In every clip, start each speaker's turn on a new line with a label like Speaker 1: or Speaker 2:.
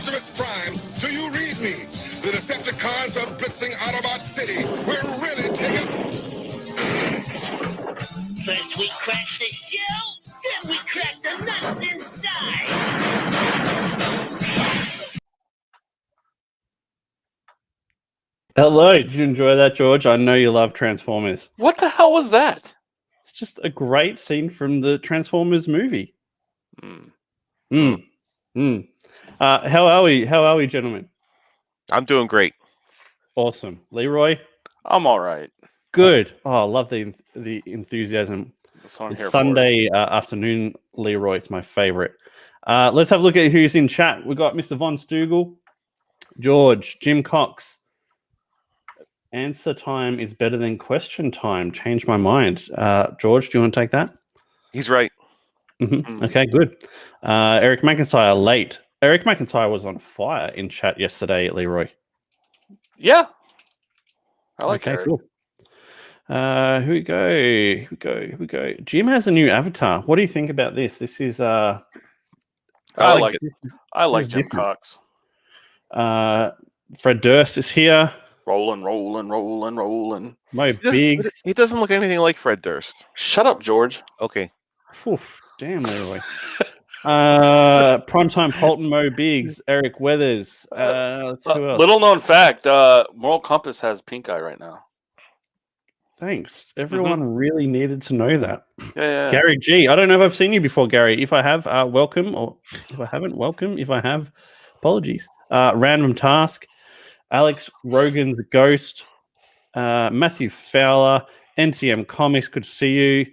Speaker 1: Optimus Prime, do you read me? The Decepticons are blitzing Autobot City. We're really taking...
Speaker 2: First we crack the shell, then we crack the nuts inside.
Speaker 3: Hello, did you enjoy that, George? I know you love Transformers.
Speaker 4: What the hell was that?
Speaker 3: It's just a great scene from the Transformers movie. How are we? How are we, gentlemen?
Speaker 5: I'm doing great.
Speaker 3: Awesome. Leroy?
Speaker 4: I'm all right.
Speaker 3: Good. Oh, I love the enthusiasm. It's Sunday afternoon, Leroy. It's my favorite. Let's have a look at who's in chat. We've got Mr. Von Stugel, George, Jim Cox. Answer time is better than question time. Change my mind. George, do you want to take that?
Speaker 5: He's right.
Speaker 3: Okay, good. Eric McIntyre, late. Eric McIntyre was on fire in chat yesterday, Leroy.
Speaker 4: Yeah. I like
Speaker 3: Okay,
Speaker 4: Eric.
Speaker 3: cool. Here we go. Jim has a new avatar. What do you think about this? This is
Speaker 4: I like Jim
Speaker 3: different.
Speaker 4: Cox.
Speaker 3: Fred Durst is here.
Speaker 4: Rolling.
Speaker 3: Mo Biggs.
Speaker 5: He doesn't look anything like Fred Durst.
Speaker 4: Shut up, George.
Speaker 5: Okay.
Speaker 3: Oof, damn, Leroy. Primetime Polton, Mo Biggs, Eric Weathers. Let's see who else.
Speaker 4: Little known fact, Moral Compass has pink eye right now.
Speaker 3: Thanks. Everyone really needed to know that.
Speaker 4: Yeah.
Speaker 3: Gary G. I don't know if I've seen you before, Gary. If I have, welcome. Or if I haven't, welcome. If I have, apologies. Random Task. Alex Rogan's Ghost. Matthew Fowler. NTM Comics. Good to see you.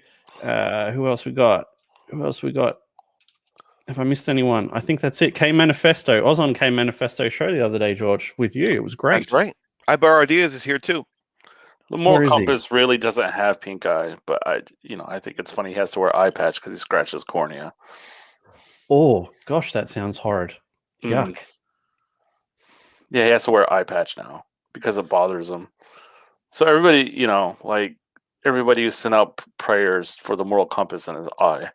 Speaker 3: Who else we got? If I missed anyone, I think that's it. K Manifesto. I was on K Manifesto show the other day, George, with you. It was great.
Speaker 5: That's right. Ibar Ideas is here too.
Speaker 4: The Moral Compass really doesn't have pink eye, but I think it's funny he has to wear eye patch because he scratched his cornea.
Speaker 3: Oh gosh, that sounds horrid. Yuck.
Speaker 4: Yeah, he has to wear eye patch now because it bothers him. So everybody, everybody who sent out prayers for the Moral Compass in his eye.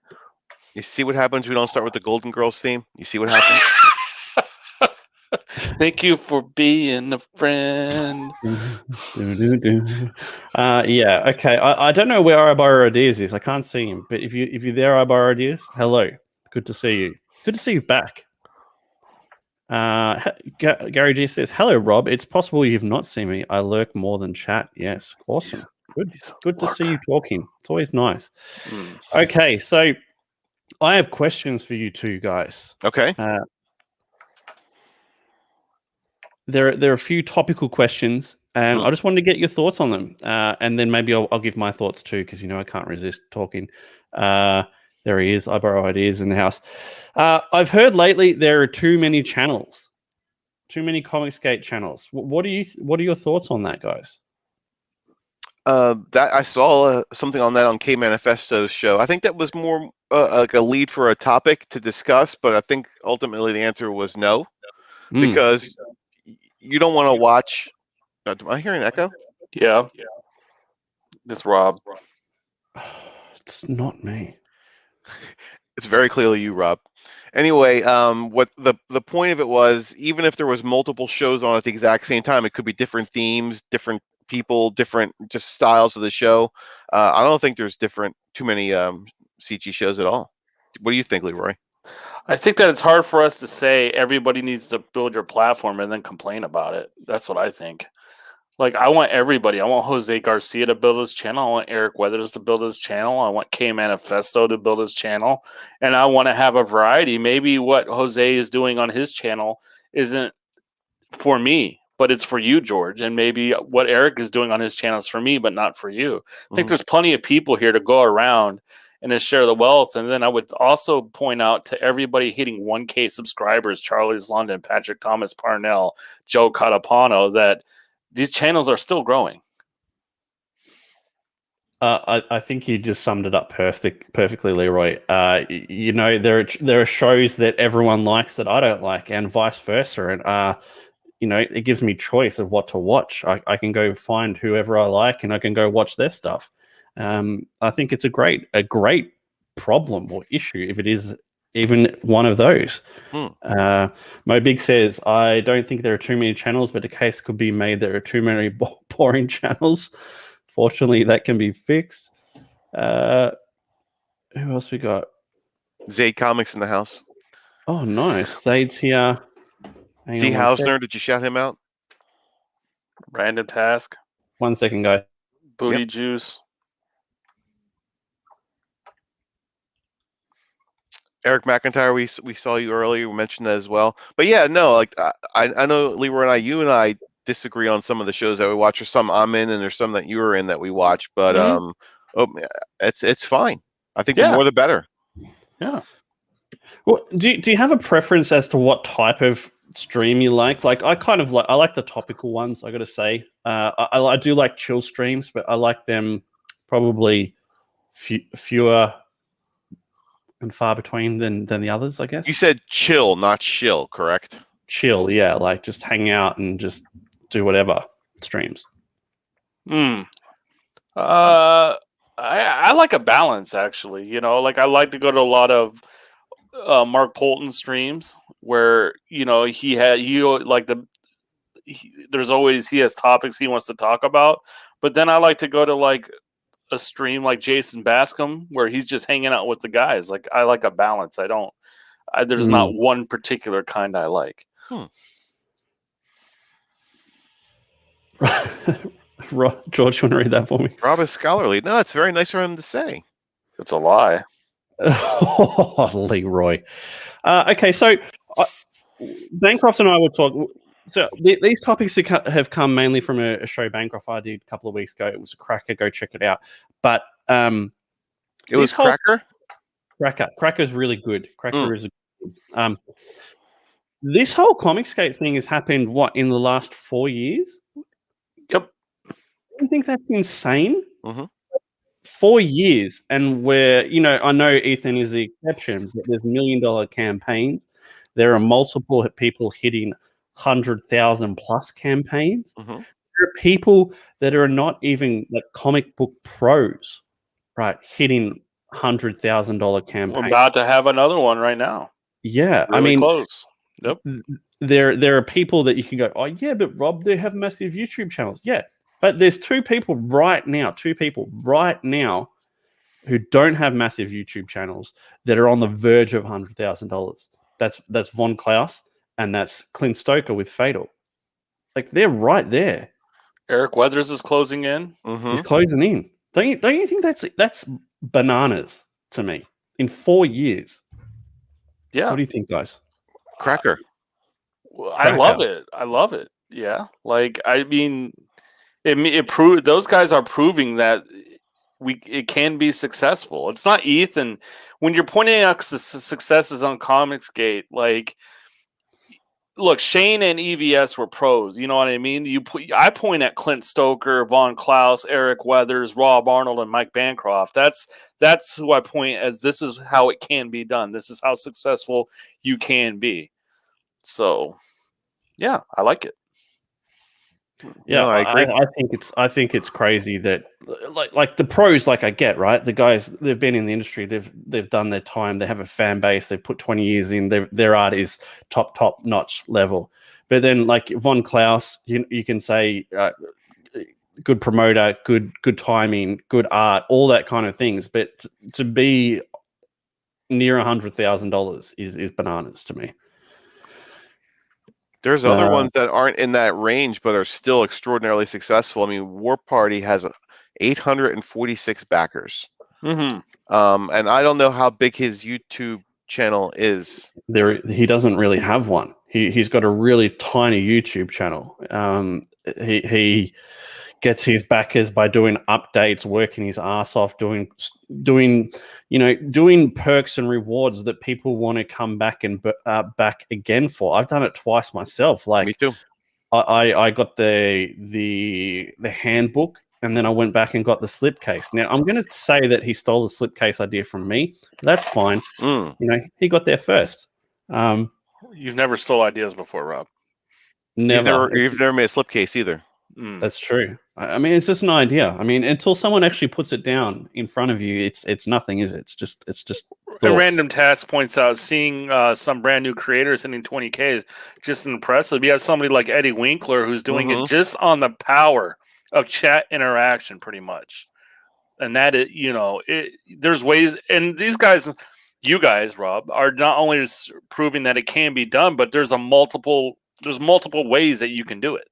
Speaker 5: You see what happens? We don't start with the Golden Girls theme. You see what happens?
Speaker 4: Thank you for being a friend.
Speaker 3: Yeah. Okay. I don't know where Ibar Ideas is. I can't see him. But if you're there, Ibar Ideas, hello. Good to see you. Good to see you back. Gary G says, "Hello, Rob. It's possible you've not seen me. I lurk more than chat." Yes. Awesome. Good to see you talking. It's always nice. Okay. So I have questions for you two guys.
Speaker 5: Okay.
Speaker 3: There are a few topical questions, and I just wanted to get your thoughts on them. And then maybe I'll give my thoughts too, because I can't resist talking. There he is. I borrow ideas in the house. I've heard lately there are too many channels, too many Comicsgate channels. What are your thoughts on that, guys?
Speaker 5: That I saw something on that on K Manifesto's show. I think that was more like a lead for a topic to discuss, but I think ultimately the answer was no, because you don't want to watch. Am I hearing an echo?
Speaker 4: Yeah. This Rob.
Speaker 3: It's not me.
Speaker 5: It's very clearly you, Rob. Anyway, what the point of it was, even if there was multiple shows on at the exact same time, it could be different themes, different people, different just styles of the show. I don't think there's too many CG shows at all. What do you think, Leroy?
Speaker 4: I think that it's hard for us to say everybody needs to build your platform and then complain about it. That's what I think. Like, I want everybody. I want Jose Garcia to build his channel. I want Eric Weathers to build his channel. I want K Manifesto to build his channel. And I want to have a variety. Maybe what Jose is doing on his channel isn't for me, but it's for you, George. And maybe what Eric is doing on his channel is for me, but not for you. I think there's plenty of people here to go around and to share the wealth. And then I would also point out to everybody hitting 1K subscribers, Charlie's London, Patrick Thomas Parnell, Joe Catapano, that these channels are still growing.
Speaker 3: I think you just summed it up perfectly, Leroy. There are shows that everyone likes that I don't like, and vice versa. And it gives me choice of what to watch. I can go find whoever I like, and I can go watch their stuff. I think it's a great problem or issue if it is even one of those.
Speaker 5: Hmm.
Speaker 3: Mo Big says, I don't think there are too many channels, but a case could be made there are too many boring channels. Fortunately, that can be fixed. Who else we got?
Speaker 5: Zayd Comics in the house.
Speaker 3: Oh, nice. Zayd's here. Hang
Speaker 5: D.
Speaker 3: on one sec.
Speaker 5: Hausner, did you shout him out?
Speaker 4: Random task.
Speaker 3: 1 second, guys.
Speaker 4: Booty juice.
Speaker 5: Eric McIntyre, we saw you earlier. We mentioned that as well. But yeah, no, like I know Leroy and I disagree on some of the shows that we watch. There's some I'm in, and there's some that you're in that we watch. But it's fine. I think the more the better.
Speaker 3: Yeah. Well, do you have a preference as to what type of stream you like? Like I like the topical ones. I got to say, I do like chill streams, but I like them probably fewer and far between than the others, I guess.
Speaker 5: You said chill, not shill, correct?
Speaker 3: Chill, yeah, like just hang out and just do whatever streams.
Speaker 4: I like a balance, actually. You know, like I like to go to a lot of Mark Polton streams where he has topics he wants to talk about, but then I like to go to like a stream like Jason Bascom where he's just hanging out with the guys. Like I like a balance. There's not one particular kind I like.
Speaker 3: George, you want to read that for me?
Speaker 5: Rob is scholarly. No, it's very nice for him to say.
Speaker 4: It's a lie.
Speaker 3: Oh, Leroy. Okay, so Bancroft and I were talking. So these topics have come mainly from a show Bancroft I did a couple of weeks ago. It was a cracker. Go check it out. But
Speaker 5: it was Cracker?
Speaker 3: Cracker's really good. Cracker is good. This whole Comicsgate thing has happened, in the last 4 years?
Speaker 4: Yep.
Speaker 3: I think that's insane.
Speaker 5: Mm-hmm.
Speaker 3: 4 years, and I know Ethan is the exception, but there's $1 million campaigns. There are multiple people hitting 100,000 plus campaigns.
Speaker 5: Mm-hmm.
Speaker 3: There are people that are not even like comic book pros, right, hitting $100,000 campaigns.
Speaker 4: We're about to have another one right now.
Speaker 3: Yeah,
Speaker 4: really
Speaker 3: I mean,
Speaker 4: close. Yep.
Speaker 3: There are people that you can go, oh yeah, but Rob, they have massive YouTube channels. Yeah, but there's two people right now who don't have massive YouTube channels that are on the verge of $100,000. That's Von Klaus and that's Clint Stoker with Fatal. Like they're right there.
Speaker 4: Eric Weathers is closing in.
Speaker 5: Mm-hmm.
Speaker 3: He's closing in. Don't you think that's bananas to me in 4 years?
Speaker 4: Yeah.
Speaker 3: What do you think, guys?
Speaker 5: Cracker.
Speaker 4: Well, I love it. Yeah. Like I mean, it proved those guys are proving that it can be successful. It's not Ethan. When you're pointing out the successes on Comicsgate, like, look, Shane and EVS were pros. You know what I mean? I point at Clint Stoker, Von Klaus, Eric Weathers, Rob Arnold, and Mike Bancroft. That's who I point as. This is how it can be done. This is how successful you can be. So, yeah, I like it.
Speaker 3: Yeah,
Speaker 5: no, I agree.
Speaker 3: I think it's crazy that like the pros, like I get, right? The guys, they've been in the industry, they've done their time, they have a fan base, they've put 20 years in, their art is top notch level. But then like Von Klaus, you can say good promoter, good timing, good art, all that kind of things. But to be near $100,000 is bananas to me.
Speaker 5: There's other ones that aren't in that range, but are still extraordinarily successful. I mean, War Party has 846 backers.
Speaker 4: Mm-hmm.
Speaker 5: And I don't know how big his YouTube channel is.
Speaker 3: He doesn't really have one. He's got a really tiny YouTube channel. He gets his backers by doing updates, working his ass off, doing perks and rewards that people want to come back and back again for. I've done it twice myself. Like
Speaker 5: me too.
Speaker 3: I got the handbook and then I went back and got the slipcase. Now I'm going to say that he stole the slipcase idea from me. That's fine. He got there first.
Speaker 4: You've never stole ideas before, Rob.
Speaker 3: Never.
Speaker 5: You've never made a slipcase either.
Speaker 3: That's true. I mean, it's just an idea. I mean, until someone actually puts it down in front of you, it's nothing, is it? It's just
Speaker 4: A
Speaker 3: thoughts.
Speaker 4: random task points out seeing some brand new creators hitting 20K is just impressive. You have somebody like Eddie Winkler who's doing it just on the power of chat interaction, pretty much. And that is, there's ways, and these guys, you guys, Rob, are not only proving that it can be done, but there's multiple ways that you can do it.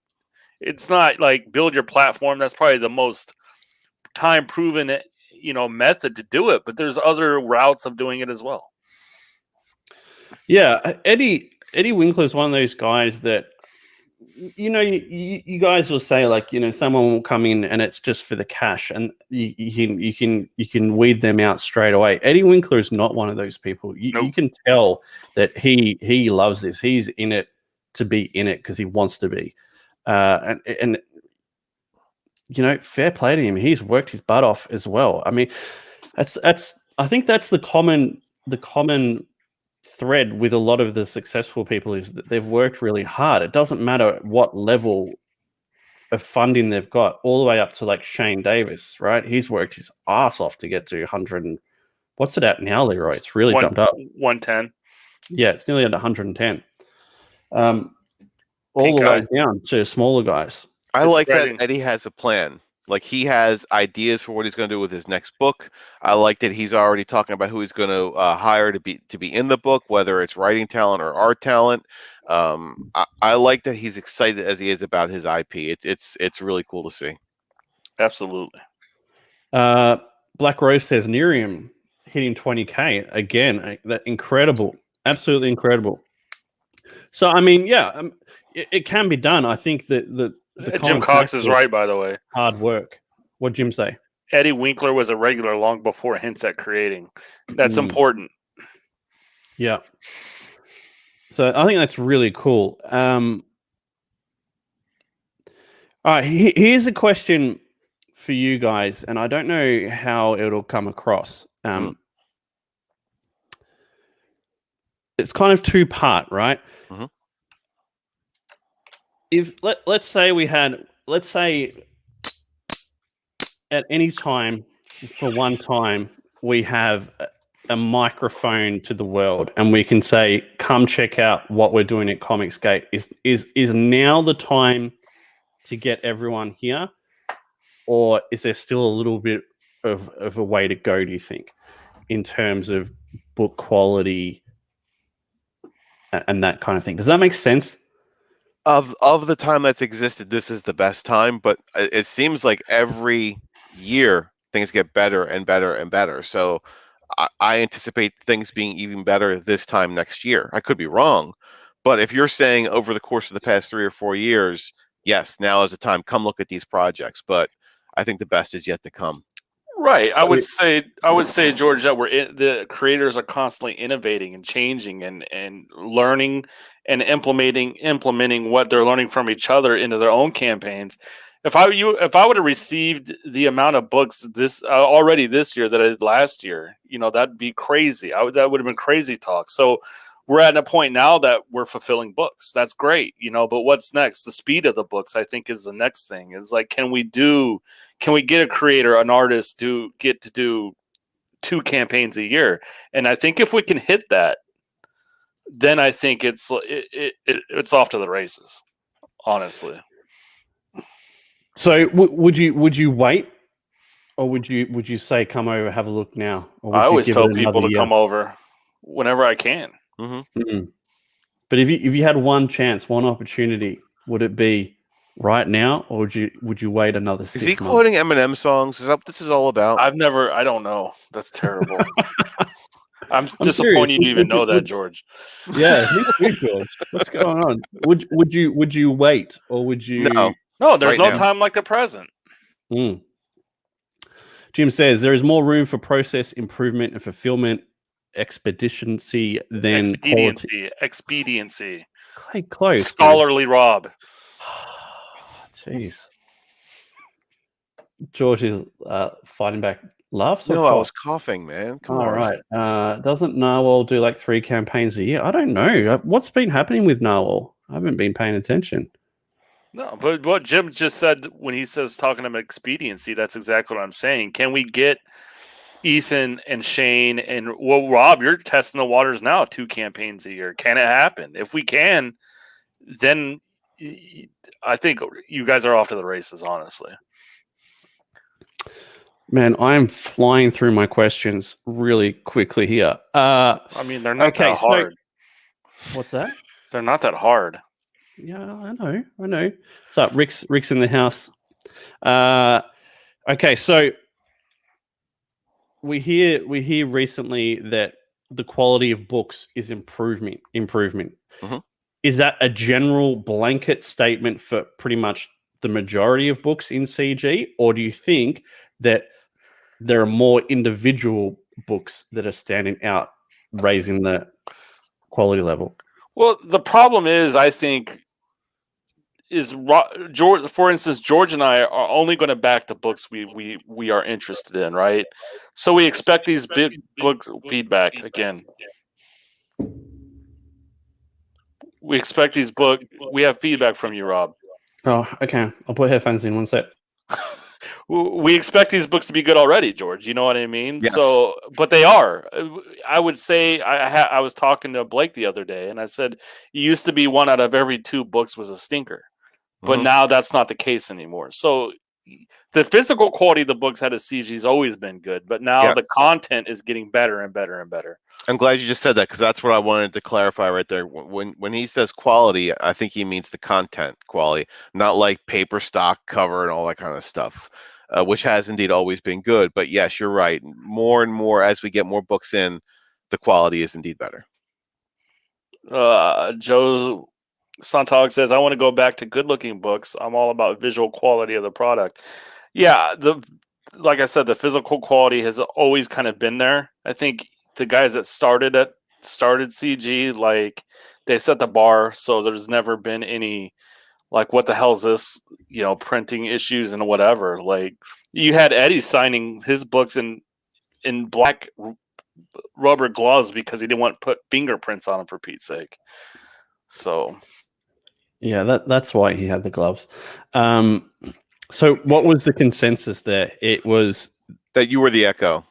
Speaker 4: It's not like build your platform. That's probably the most time proven, method to do it. But there's other routes of doing it as well.
Speaker 3: Yeah, Eddie Winkler is one of those guys that, you guys will say like, someone will come in and it's just for the cash, and you can weed them out straight away. Eddie Winkler is not one of those people. You can tell that he loves this. He's in it to be in it because he wants to be. And fair play to him. He's worked his butt off as well. I mean, I think that's the common thread with a lot of the successful people is that they've worked really hard. It doesn't matter what level of funding they've got, all the way up to like Shane Davis, right? He's worked his ass off to get to 100 and what's it at now, Leroy? It's really jumped up.
Speaker 4: 110.
Speaker 3: Yeah, it's nearly at 110. All the way down to smaller guys.
Speaker 5: I like that Eddie has a plan. Like, he has ideas for what he's going to do with his next book. I like that he's already talking about who he's going to hire to be in the book, whether it's writing talent or art talent. I like that he's excited as he is about his IP. It's really cool to see.
Speaker 4: Absolutely.
Speaker 3: Black Rose says Nerium hitting 20K again. That incredible, absolutely incredible. So I mean, yeah, it can be done. I think that the
Speaker 4: Jim Cox is right, by the way.
Speaker 3: Hard work. What'd Jim say?
Speaker 4: Eddie Winkler was a regular long before hints at creating. That's important.
Speaker 3: Yeah. So I think that's really cool. All right, here's a question for you guys, and I don't know how it'll come across. It's kind of two-part, right?
Speaker 5: Mm-hmm.
Speaker 3: If let's say at any time, for one time, we have a microphone to the world, and we can say, "Come check out what we're doing at Comicsgate." Is now the time to get everyone here, or is there still a little bit of a way to go? Do you think, in terms of book quality and that kind of thing? Does that make sense?
Speaker 5: Of the time that's existed, this is the best time, but it seems like every year things get better and better and better. So I anticipate things being even better this time next year. I could be wrong, but if you're saying over the course of the past 3 or 4 years, yes, now is the time. Come look at these projects. But I think the best is yet to come.
Speaker 4: Right. I would say, George, that the creators are constantly innovating and changing and learning and implementing what they're learning from each other into their own campaigns. If I would have received the amount of books already this year that I did last year, that'd be crazy. That would have been crazy talk. So we're at a point now that we're fulfilling books. That's great, but what's next? The speed of the books, I think, is the next thing. Is like, can we get a creator, an artist to get to do 2 campaigns a year? And I think if we can hit that, then I think it's off to the races, honestly.
Speaker 3: So would you wait, or would you say come over, have a look now? Or
Speaker 4: I always tell people to come over whenever I can.
Speaker 5: Mm-hmm.
Speaker 3: Mm-hmm. But if you had one chance, one opportunity, would it be right now, or would you wait another 6 months?
Speaker 5: Is he quoting Eminem songs? Is that what this is all about?
Speaker 4: I don't know. That's terrible. I'm disappointed you even know that, George.
Speaker 3: Yeah, me too, George. What's going on? Would you wait, or would you?
Speaker 4: No, there's
Speaker 5: right
Speaker 4: no
Speaker 5: now.
Speaker 4: time like the present.
Speaker 3: Jim says there is more room for process improvement and fulfillment expediency than
Speaker 4: expediency.
Speaker 3: Close.
Speaker 4: Scholarly Rob.
Speaker 3: Jeez. George is fighting back laughs.
Speaker 5: No, I was coughing, man. Come on.
Speaker 3: All right. Doesn't Narwhal do like 3 campaigns a year? I don't know. What's been happening with Narwhal? I haven't been paying attention.
Speaker 4: No, but what Jim just said when he says talking about expediency, that's exactly what I'm saying. Can we get Ethan and Shane and Rob? You're testing the waters now. 2 campaigns a year. Can it happen? If we can, then I think you guys are off to the races. Honestly,
Speaker 3: Man, I'm flying through my questions really quickly here.
Speaker 4: I mean they're not that hard.
Speaker 3: What's that?
Speaker 4: They're not that hard.
Speaker 3: Yeah, I know. What's up? Rick's in the house. Okay, so we hear recently that the quality of books is improvement.
Speaker 5: Mhm.
Speaker 3: Is that a general blanket statement for pretty much the majority of books in CG, or do you think that there are more individual books that are standing out, raising the quality level?
Speaker 4: Well, the problem is, I think, George. For instance, George and I are only going to back the books we are interested in, right? So we expect these big books feedback again. We expect these book. We have feedback from you, Rob.
Speaker 3: Oh, okay. I'll put headphones in one sec.
Speaker 4: We expect these books to be good already, George. You know what I mean?
Speaker 5: Yes.
Speaker 4: So, but they are. I would say I was talking to Blake the other day, and I said it used to be 1 out of every 2 books was a stinker, but
Speaker 5: Mhm.
Speaker 4: now that's not the case anymore. So, the physical quality of the books had a CG has always been good, but now
Speaker 5: Yeah.
Speaker 4: the content is getting better and better and better.
Speaker 5: I'm glad you just said that because that's what I wanted to clarify right there. When he says quality, I think he means the content quality, not like paper stock cover and all that kind of stuff, which has indeed always been good. But yes, you're right. More and more as we get more books in, the quality is indeed better.
Speaker 4: Joe Sontag says, "I want to go back to good-looking books. I'm all about visual quality of the product." Yeah, like I said, the physical quality has always kind of been there. I think the guys that started CG, like they set the bar, so there's never been any like what the hell is this, printing issues and whatever. Like you had Eddie signing his books in black rubber gloves because he didn't want to put fingerprints on them for Pete's sake. So
Speaker 3: yeah, that's why he had the gloves. So what was the consensus there? It was
Speaker 5: That you were the echo.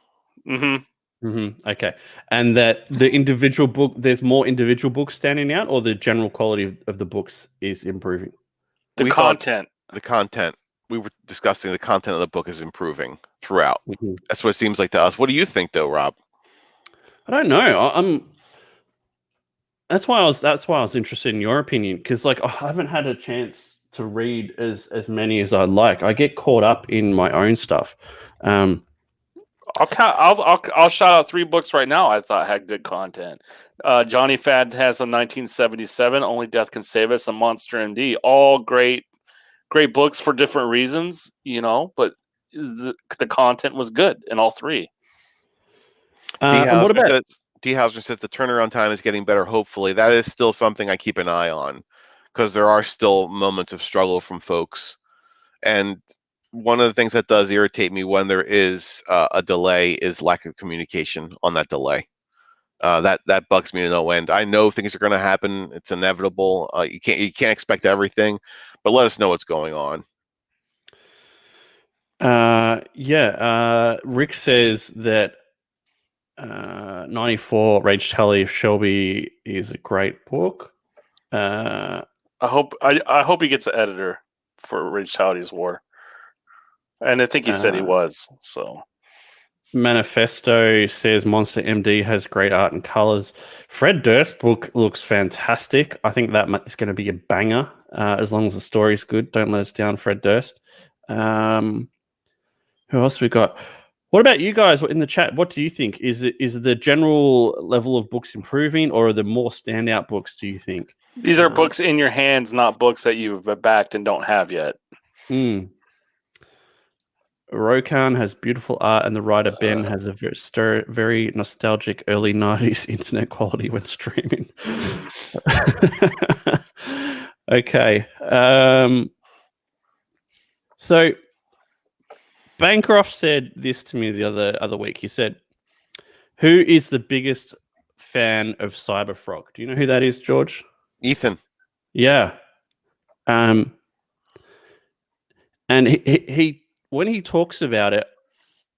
Speaker 3: Okay, and that the individual book, there's more individual books standing out, or the general quality of the books is improving.
Speaker 5: We
Speaker 4: content.
Speaker 5: The content. We were discussing the content of the book is improving throughout.
Speaker 3: Mm-hmm.
Speaker 5: That's what it seems like to us. What do you think, though, Rob?
Speaker 3: I don't know. That's why I was interested in your opinion, because like I haven't had a chance to read as many as I'd like. I get caught up in my own stuff.
Speaker 4: I'll shout out 3 books right now I thought had good content. Johnny Fad has a 1977, Only Death Can Save Us, and Monster MD. All great books for different reasons, but the content was good in all 3.
Speaker 3: And what about
Speaker 5: D. Hauser says the turnaround time is getting better, hopefully. That is still something I keep an eye on because there are still moments of struggle from folks. And one of the things that does irritate me when there is a delay is lack of communication on that delay. That bugs me to no end. I know things are going to happen; it's inevitable. You can't expect everything, but let us know what's going on.
Speaker 3: Rick says that 94 Rage Tally of Shelby is a great book.
Speaker 4: I hope he gets an editor for Rage Tally's War. And I think he said he was. So
Speaker 3: Manifesto says Monster MD has great art and colors. Fred Durst's book looks fantastic. I think that is going to be a banger as long as the story's good. Don't let us down, Fred Durst. Who else we got? What about you guys in the chat? What do you think? Is the general level of books improving, or are there more standout books, do you think?
Speaker 4: These are books in your hands, not books that you've backed and don't have yet.
Speaker 3: Rokan has beautiful art, and the writer Ben has a very nostalgic early 90s internet quality when streaming. Okay. So Bancroft said this to me the other week. He said, "Who is the biggest fan of Cyberfrog?" Do you know who that is, George?
Speaker 5: Ethan.
Speaker 3: Yeah. And he when he talks about it,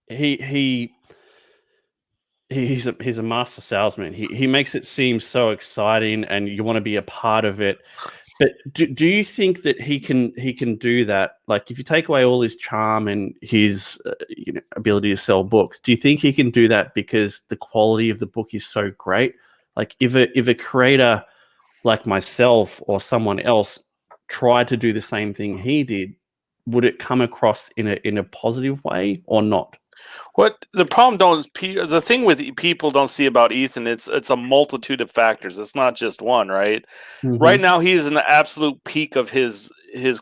Speaker 3: he's a master salesman. He makes it seem so exciting, and you want to be a part of it. But do you think that he can do that? Like, if you take away all his charm and his ability to sell books, do you think he can do that because the quality of the book is so great? Like, if a creator like myself or someone else tried to do the same thing he did, would it come across in a positive way or not?
Speaker 4: What the problem the thing with people don't see about Ethan, it's a multitude of factors. It's not just one, right?
Speaker 3: Mm-hmm.
Speaker 4: Right now, he's in the absolute peak of his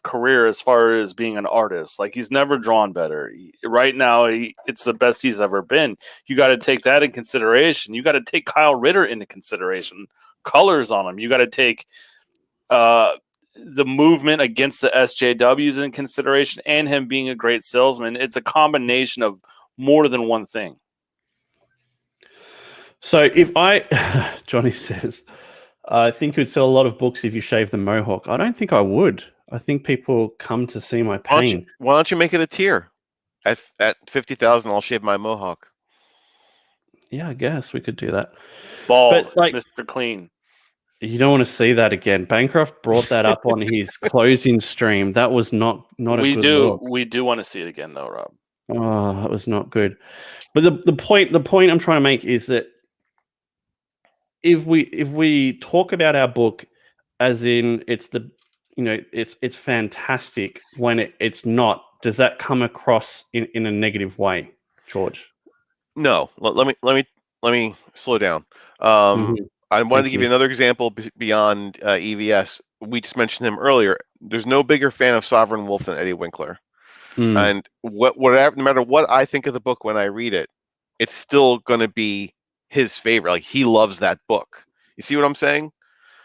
Speaker 4: career as far as being an artist. Like, he's never drawn better. Right now, it's the best he's ever been. You got to take that in consideration. You got to take Kyle Ritter into consideration. Colors on him. You got to take the movement against the SJWs in consideration, and him being a great salesman. It's a combination of more than one thing.
Speaker 3: So Johnny says, I think you'd sell a lot of books if you shave the mohawk. I don't think I would. I think people come to see my pain.
Speaker 5: Why don't you make it a tier? At 50,000, I'll shave my mohawk.
Speaker 3: Yeah, I guess we could do that.
Speaker 4: Bald,
Speaker 3: but, like,
Speaker 4: Mr. Clean.
Speaker 3: You don't want to see that again. Bancroft brought that up on his closing stream. That was not a good look.
Speaker 4: We do want to see it again, though, Rob.
Speaker 3: Oh, that was not good. But the point I'm trying to make is that if we talk about our book as in it's it's fantastic when it's not, does that come across in a negative way, George?
Speaker 5: No. Let me slow down. I wanted to give you another example beyond EVS. We just mentioned him earlier. There's no bigger fan of Sovereign Wolf than Eddie Winkler. And whatever, no matter what I think of the book when I read it, it's still going to be his favorite. Like, he loves that book. You see what I'm saying?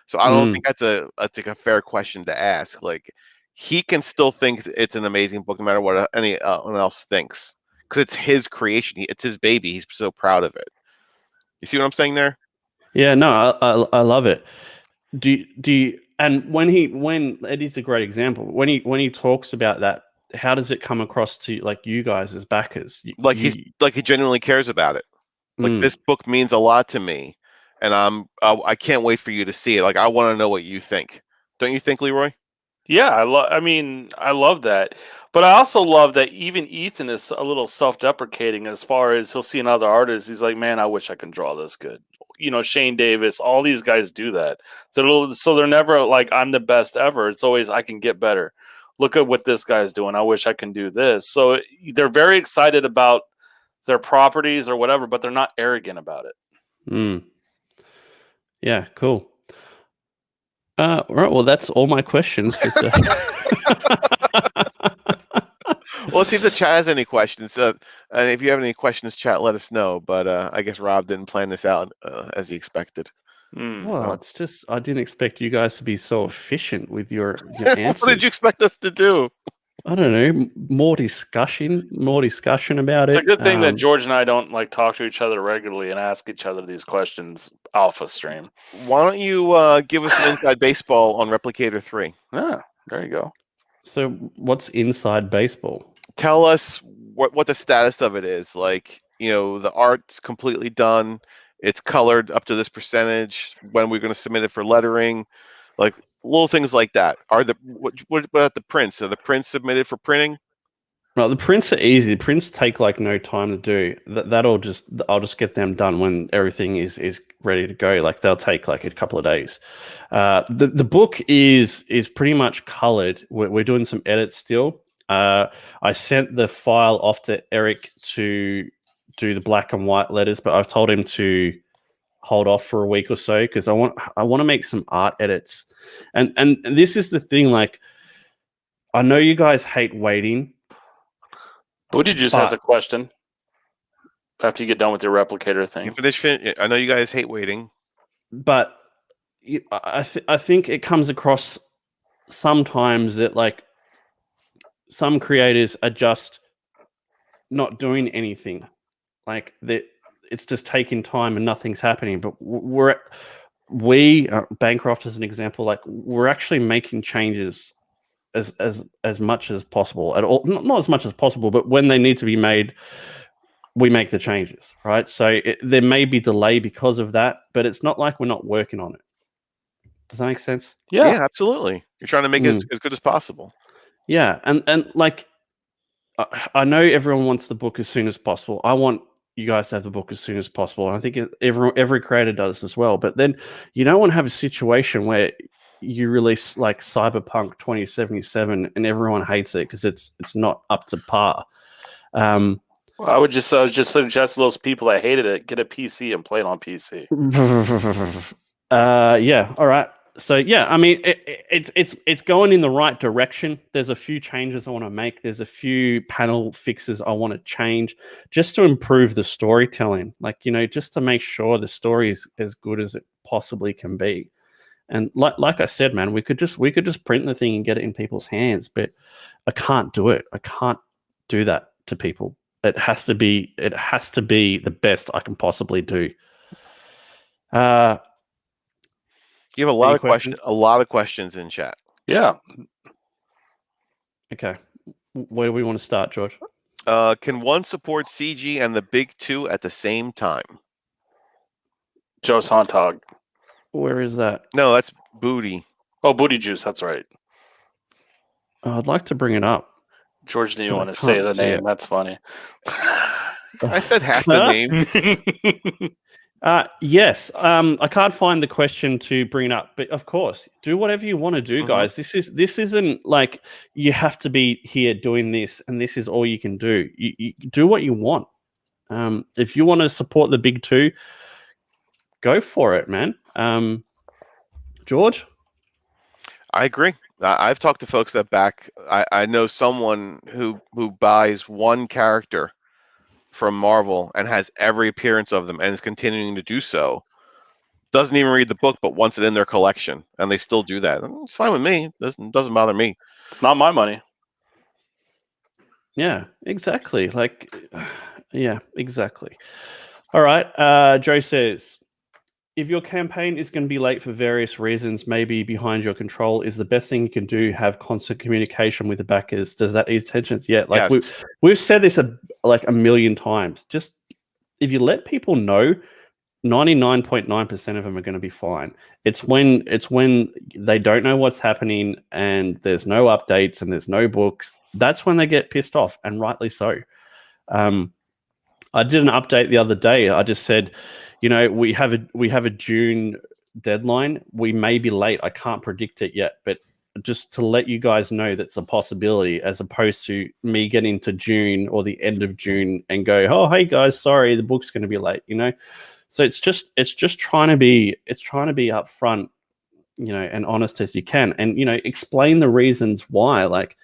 Speaker 5: So I don't think that's a fair question to ask. Like, he can still think it's an amazing book no matter what anyone else thinks, because it's his creation. It's his baby. He's so proud of it. You see what I'm saying there?
Speaker 3: Yeah, no, I love it. Do you? And when Eddie's a great example. When he talks about that, how does it come across to like you guys as backers?
Speaker 5: He genuinely cares about it. Like, this book means a lot to me, and I can't wait for you to see it. Like, I want to know what you think. Don't you think, Leroy?
Speaker 4: Yeah, I love that. But I also love that even Ethan is a little self-deprecating as far as he'll see another artist. He's like, man, I wish I could draw this good. Shane Davis, all these guys do that. So they're never like, I'm the best ever. It's always, I can get better. Look at what this guy's doing. I wish I can do this. So they're very excited about their properties or whatever, but they're not arrogant about it.
Speaker 3: Yeah, cool. All right, well, that's all my questions.
Speaker 5: Well, let's see if the chat has any questions. And if you have any questions, chat, let us know. But I guess Rob didn't plan this out as he expected.
Speaker 3: Well, it's just, I didn't expect you guys to be so efficient with your answers.
Speaker 5: What did you expect us to do?
Speaker 3: I don't know. More discussion about it.
Speaker 4: It's a good thing that George and I don't like talk to each other regularly and ask each other these questions alpha stream.
Speaker 5: Why don't you give us an inside baseball on Replicator 3?
Speaker 4: Yeah, there you go.
Speaker 3: So what's inside baseball?
Speaker 5: Tell us what the status of it is. Like, the art's completely done. It's colored up to this percentage. When we're going to submit it for lettering, like little things like that. What about the prints? Are the prints submitted for printing?
Speaker 3: Well, the prints are easy. The prints take like no time to do. I'll just get them done when everything is ready to go. Like, they'll take like a couple of days. The book is pretty much colored. We're doing some edits still. I sent the file off to Eric to do the black and white letters, but I've told him to hold off for a week or so because I want to make some art edits. And this is the thing. Like, I know you guys hate waiting.
Speaker 4: Booty Juice has a question after you get done with your replicator thing.
Speaker 5: I know you guys hate waiting,
Speaker 3: but I think it comes across sometimes that like some creators are just not doing anything. Like, that it's just taking time and nothing's happening. But Bancroft as an example, like, we're actually making changes as much as possible at all. Not as much as possible, but when they need to be made, we make the changes, right? So there may be delay because of that, but it's not like we're not working on it. Does that make sense?
Speaker 5: Yeah, absolutely. You're trying to make it as good as possible.
Speaker 3: Yeah, and like I know everyone wants the book as soon as possible. I want you guys to have the book as soon as possible, and I think every creator does as well. But then you don't want to have a situation where you release like Cyberpunk 2077 and everyone hates it because it's not up to par.
Speaker 4: Well, I would just suggest those people that hated it get a PC and play it on PC.
Speaker 3: Yeah, all right. So yeah, I mean, it's going in the right direction. There's a few changes I want to make. There's a few panel fixes I want to change just to improve the storytelling. Like, just to make sure the story is as good as it possibly can be. And like I said, man, we could just print the thing and get it in people's hands, but I can't do it. I can't do that to people. It has to be the best I can possibly do.
Speaker 5: You have a lot of questions. A lot of questions in chat.
Speaker 4: Yeah.
Speaker 3: Okay. Where do we want to start, George?
Speaker 5: Can one support CG and the big two at the same time?
Speaker 4: Joe Sontag.
Speaker 3: Where is that?
Speaker 5: No, that's Booty.
Speaker 4: Oh, Booty Juice. That's right.
Speaker 3: I'd like to bring it up.
Speaker 4: George didn't want to say the name. That's funny.
Speaker 5: I said half the name.
Speaker 3: Yes. I can't find the question to bring it up, but of course, do whatever you want to do, guys. This isn't like you have to be here doing this and this is all you can do. You do what you want. If you want to support the big two, go for it, man. George?
Speaker 5: I agree. I've talked to folks that back. I know someone who buys one character from Marvel and has every appearance of them and is continuing to do so. Doesn't even read the book, but wants it in their collection, and they still do that. It's fine with me. Doesn't bother me.
Speaker 4: It's not my money.
Speaker 3: Yeah, exactly. Like, yeah, exactly. All right. Joe says, if your campaign is going to be late for various reasons, maybe behind your control, is the best thing you can do have constant communication with the backers? Does that ease tensions? Yeah, like
Speaker 5: yes.
Speaker 3: we've said this a million times. Just if you let people know, 99.9% of them are going to be fine. It's when they don't know what's happening and there's no updates and there's no books. That's when they get pissed off, and rightly so. I did an update the other day. I just said, we have a June deadline. We may be late. I can't predict it yet, but just to let you guys know that's a possibility, as opposed to me getting to June or the end of June and go, oh, hey guys, sorry, the book's going to be late. So it's just trying to be upfront, and honest as you can, and explain the reasons why. Like,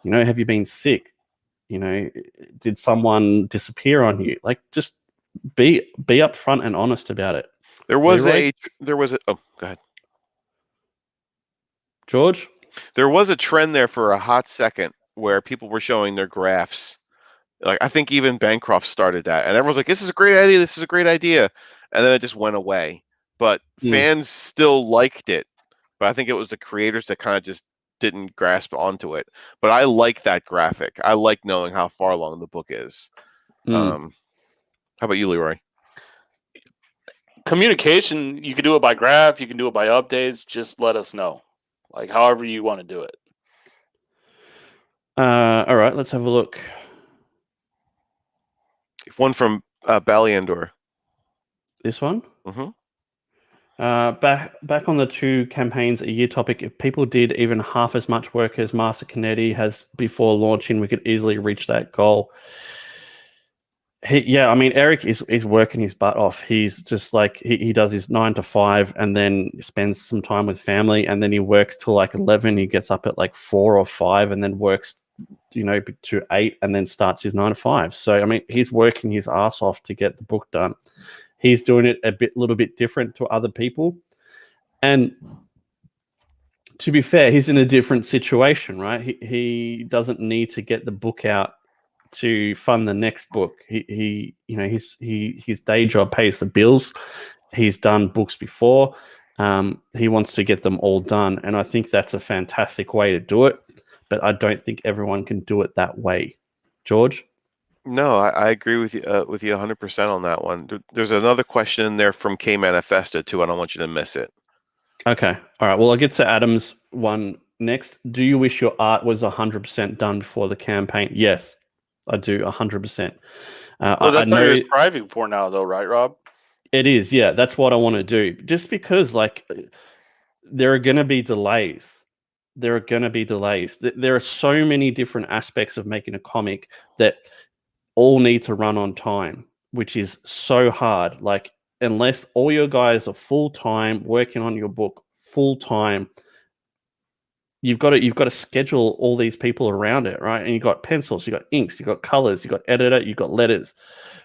Speaker 3: have you been sick? Did someone disappear on you? Like, just be upfront and honest about it.
Speaker 5: There was a oh, go ahead,
Speaker 3: George.
Speaker 5: There was a trend there for a hot second where people were showing their graphs. Like, I think even Bancroft started that, and everyone's like, "This is a great idea. This is a great idea," and then it just went away. But fans still liked it. But I think it was the creators that kind of just didn't grasp onto it. But I like that graphic. I like knowing how far along the book is. How about you, Leroy?
Speaker 4: Communication, you can do it by graph, you can do it by updates. Just let us know. Like, however you want to do it.
Speaker 3: All right, let's have a look.
Speaker 5: One from Balliandor.
Speaker 3: This one?
Speaker 5: Mm-hmm.
Speaker 3: Back on the 2 campaigns a year topic, if people did even half as much work as Master Canetti has before launching, we could easily reach that goal. Eric is working his butt off. He's just like, he does his 9 to 5 and then spends some time with family, and then he works till like 11. He gets up at like 4 or 5 and then works, to 8 and then starts his 9 to 5. So, he's working his ass off to get the book done. He's doing it a little bit different to other people. And to be fair, he's in a different situation, right? He doesn't need to get the book out to fund the next book. His day job pays the bills. He's done books before. He wants to get them all done, and I think that's a fantastic way to do it. but I don't think everyone can do it that way. George?
Speaker 5: No, I agree with you 100% on that one. There's another question in there from K Manifesto too. I don't want you to miss it.
Speaker 3: Okay. All right. Well, I'll get to Adam's one next. Do you wish your art was 100% done before the campaign? Yes, I do 100%.
Speaker 4: Well,
Speaker 3: I
Speaker 4: that's what
Speaker 3: know
Speaker 4: you're striving for now, though, right, Rob?
Speaker 3: it is. Yeah, that's what I want to do. Just because, like, there are going to be delays. There are going to be delays. There are so many different aspects of making a comic that all need to run on time, which is so hard. Like, unless all your guys are full time working on your book full time, you've got to schedule all these people around it, right? And you've got pencils, you've got inks, you've got colors, you've got editor, you've got letters,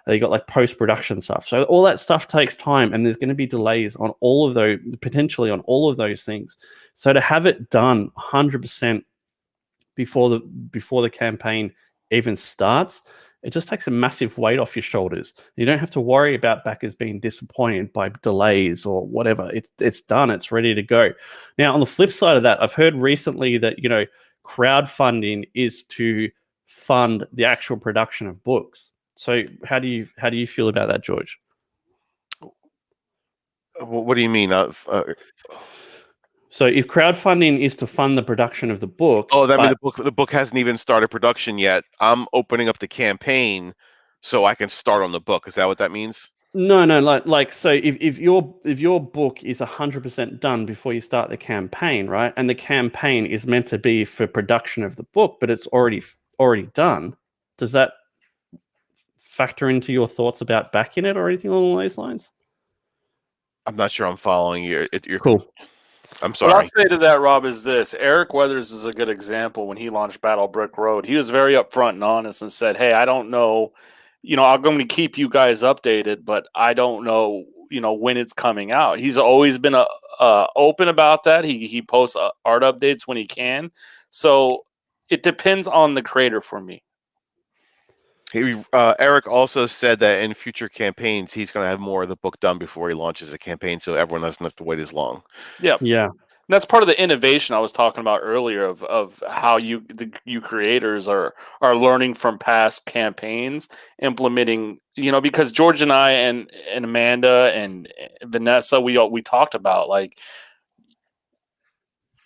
Speaker 3: you got like post-production stuff. So all that stuff takes time, and there's going to be delays on all of those, potentially on all of those things. So to have it done 100% before the campaign even starts, it just takes a massive weight off your shoulders. You don't have to worry about backers being disappointed by delays or whatever. It's done. It's ready to go. Now, on the flip side of that, I've heard recently that crowdfunding is to fund the actual production of books. So how do you feel about that, George?
Speaker 5: What do you mean?
Speaker 3: So if crowdfunding is to fund the production of the book,
Speaker 5: that means the book hasn't even started production yet. I'm opening up the campaign so I can start on the book. Is that what that means?
Speaker 3: No, like so if your book is 100% done before you start the campaign, right? And the campaign is meant to be for production of the book, but it's already done. Does that factor into your thoughts about backing it or anything along those lines?
Speaker 5: I'm not sure I'm following you. You're
Speaker 3: cool.
Speaker 5: I'm sorry.
Speaker 4: What I'll say to that, Rob, is this. Eric Weathers is a good example. When he launched Battle Brick Road, he was very upfront and honest and said, hey, I don't know, I'm going to keep you guys updated, but I don't know, when it's coming out. He's always been open about that. He posts art updates when he can. So it depends on the creator for me.
Speaker 5: Eric also said that in future campaigns, he's going to have more of the book done before he launches a campaign, so everyone doesn't have to wait as long.
Speaker 4: Yeah.
Speaker 3: Yeah.
Speaker 4: And that's part of the innovation I was talking about earlier of how you creators are learning from past campaigns, implementing, because George and I and Amanda and Vanessa, we talked about, like,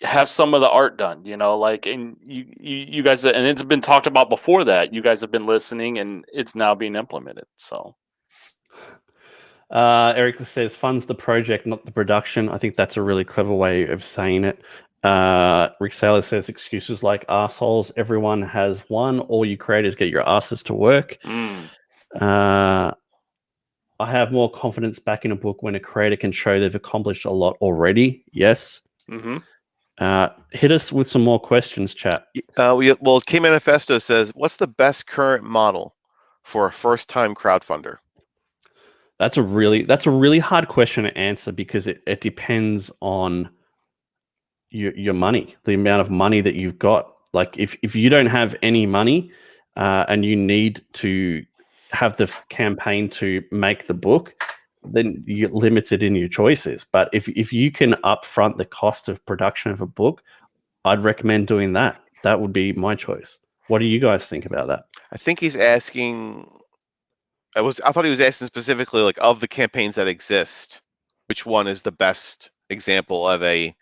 Speaker 4: have some of the art done, and you guys, and it's been talked about before that. You guys have been listening, and it's now being implemented. So
Speaker 3: Eric says funds the project, not the production. I think that's a really clever way of saying it. Rick Saylor says excuses like assholes. Everyone has one. All you creators get your asses to work. I have more confidence back in a book when a creator can show they've accomplished a lot already. Yes.
Speaker 4: Mm-hmm.
Speaker 3: Hit us with some more questions, chat.
Speaker 5: Well, K Manifesto says, what's the best current model for a first-time crowdfunder?
Speaker 3: That's a really hard question to answer because it depends on your money, the amount of money that you've got. Like if you don't have any money and you need to have the campaign to make the book, then you're limited in your choices. But if you can upfront the cost of production of a book, I'd recommend doing that. That would be my choice. What do you guys think about that?
Speaker 5: I think he's asking. I thought he was asking specifically, like, of the campaigns that exist, which one is the best example of a,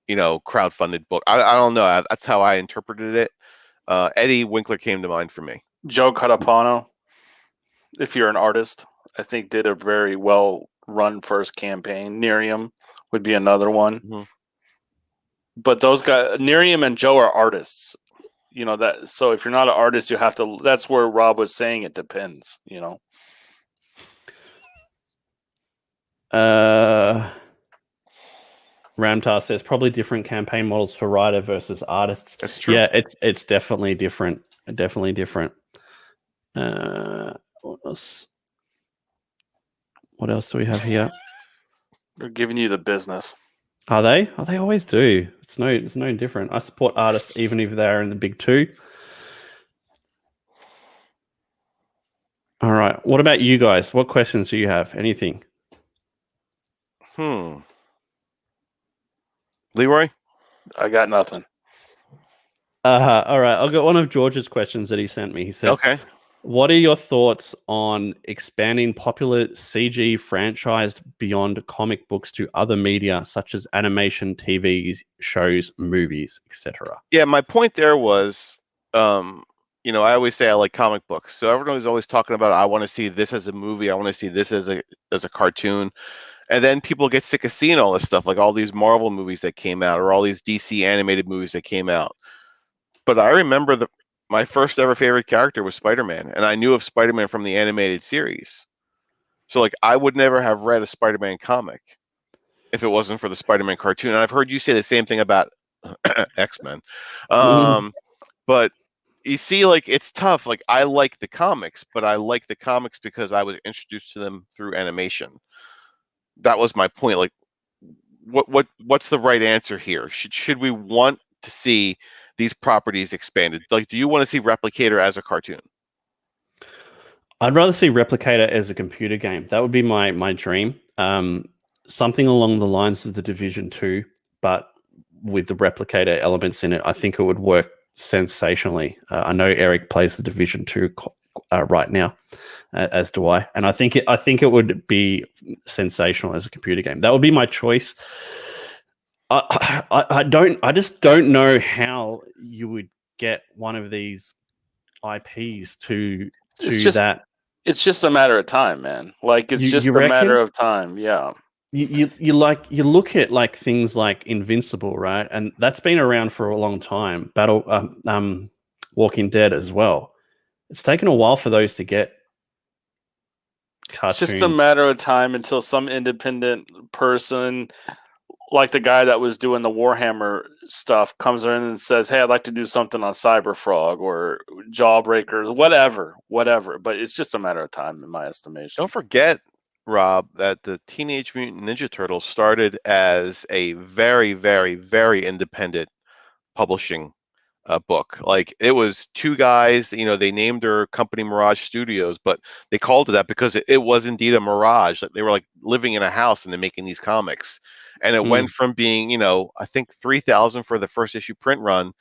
Speaker 5: crowdfunded book? I don't know. That's how I interpreted it. Eddie Winkler came to mind for me.
Speaker 4: Joe Catapano, if you're an artist, I think did a very well run first campaign. Nerium would be another one.
Speaker 5: Mm-hmm.
Speaker 4: But those guys, Nerium and Joe, are artists. That. So if you're not an artist, you have to. That's where Rob was saying it depends.
Speaker 3: Ramtar says probably different campaign models for writer versus artists.
Speaker 5: That's true.
Speaker 3: Yeah, it's definitely different. Definitely different. What else do we have here?
Speaker 4: They're giving you the business.
Speaker 3: Are they? Oh, they always do. It's no different. I support artists even if they're in the big two. All right. What about you guys? What questions do you have? Anything?
Speaker 5: Leroy?
Speaker 4: I got nothing.
Speaker 3: All right, I'll get one of George's questions that he sent me. He said,
Speaker 5: Okay.
Speaker 3: what are your thoughts on expanding popular CG franchised beyond comic books to other media such as animation, TV shows, movies, etc.?
Speaker 5: Yeah, my point there was, you know, I always say I like comic books. So everyone is always talking about, I want to see this as a movie. I want to see this as a cartoon. And then people get sick of seeing all this stuff, like all these Marvel movies that came out or all these DC animated movies that came out. But I remember my first ever favorite character was Spider-Man, and I knew of Spider-Man from the animated series. So like I would never have read a Spider-Man comic if it wasn't for the Spider-Man cartoon. And I've heard you say the same thing about X-Men. But you see, like it's tough. Like I like the comics, but I like the comics because I was introduced to them through animation. That was my point. Like what's the right answer here? Should we want to see these properties expanded? Like, do you want to see Replicator as a cartoon?
Speaker 3: I'd rather see Replicator as a computer game. That would be my dream. Something along the lines of the Division 2, but with the Replicator elements in it. I think it would work sensationally. I know Eric plays the Division 2 right now, as do I, and I think it would be sensational as a computer game. That would be my choice. I just don't know how you would get one of these IPs to that.
Speaker 4: It's just a matter of time, man. Like it's just a matter of time. Yeah.
Speaker 3: You look at like things like Invincible, right? And that's been around for a long time. Walking Dead as well. It's taken a while for those to get cartoons.
Speaker 4: It's just a matter of time until some independent person, like the guy that was doing the Warhammer stuff, comes in and says, "Hey, I'd like to do something on Cyberfrog or Jawbreaker, whatever." But it's just a matter of time, in my estimation.
Speaker 5: Don't forget, Rob, that the Teenage Mutant Ninja Turtles started as a very, very, very independent publishing book. Like it was two guys, you know, they named their company Mirage Studios, but they called it that because it was indeed a mirage. Like they were like living in a house and they're making these comics. And it went from being, you know, I think 3,000 for the first issue print run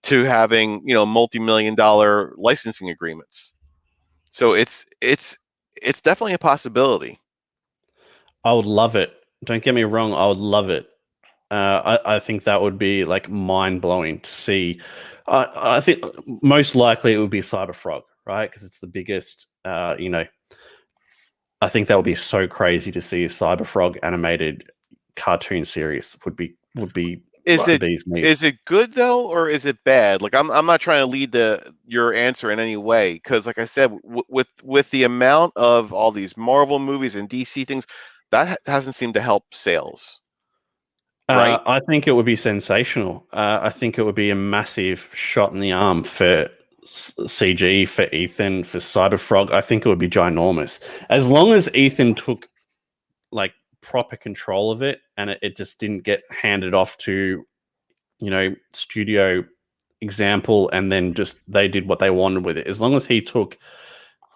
Speaker 5: to having, you know, multi-million-dollar licensing agreements. So it's definitely a possibility.
Speaker 3: I would love it. Don't get me wrong. I would love it. I think that would be like mind-blowing to see. I think most likely it would be Cyberfrog, right? Because it's the biggest, you know. I think that would be so crazy to see a Cyberfrog animated cartoon series would be
Speaker 5: Is it good though, or is it bad? Like I'm not trying to lead your answer in any way, because like I said, with the amount of all these Marvel movies and DC things, that hasn't seemed to help sales. Right?
Speaker 3: I think it would be sensational. I think it would be a massive shot in the arm for CG, for Ethan, for Cyberfrog. I think it would be ginormous. As long as Ethan took like proper control of it and it just didn't get handed off to, you know, studio example and then just they did what they wanted with it. As long as he took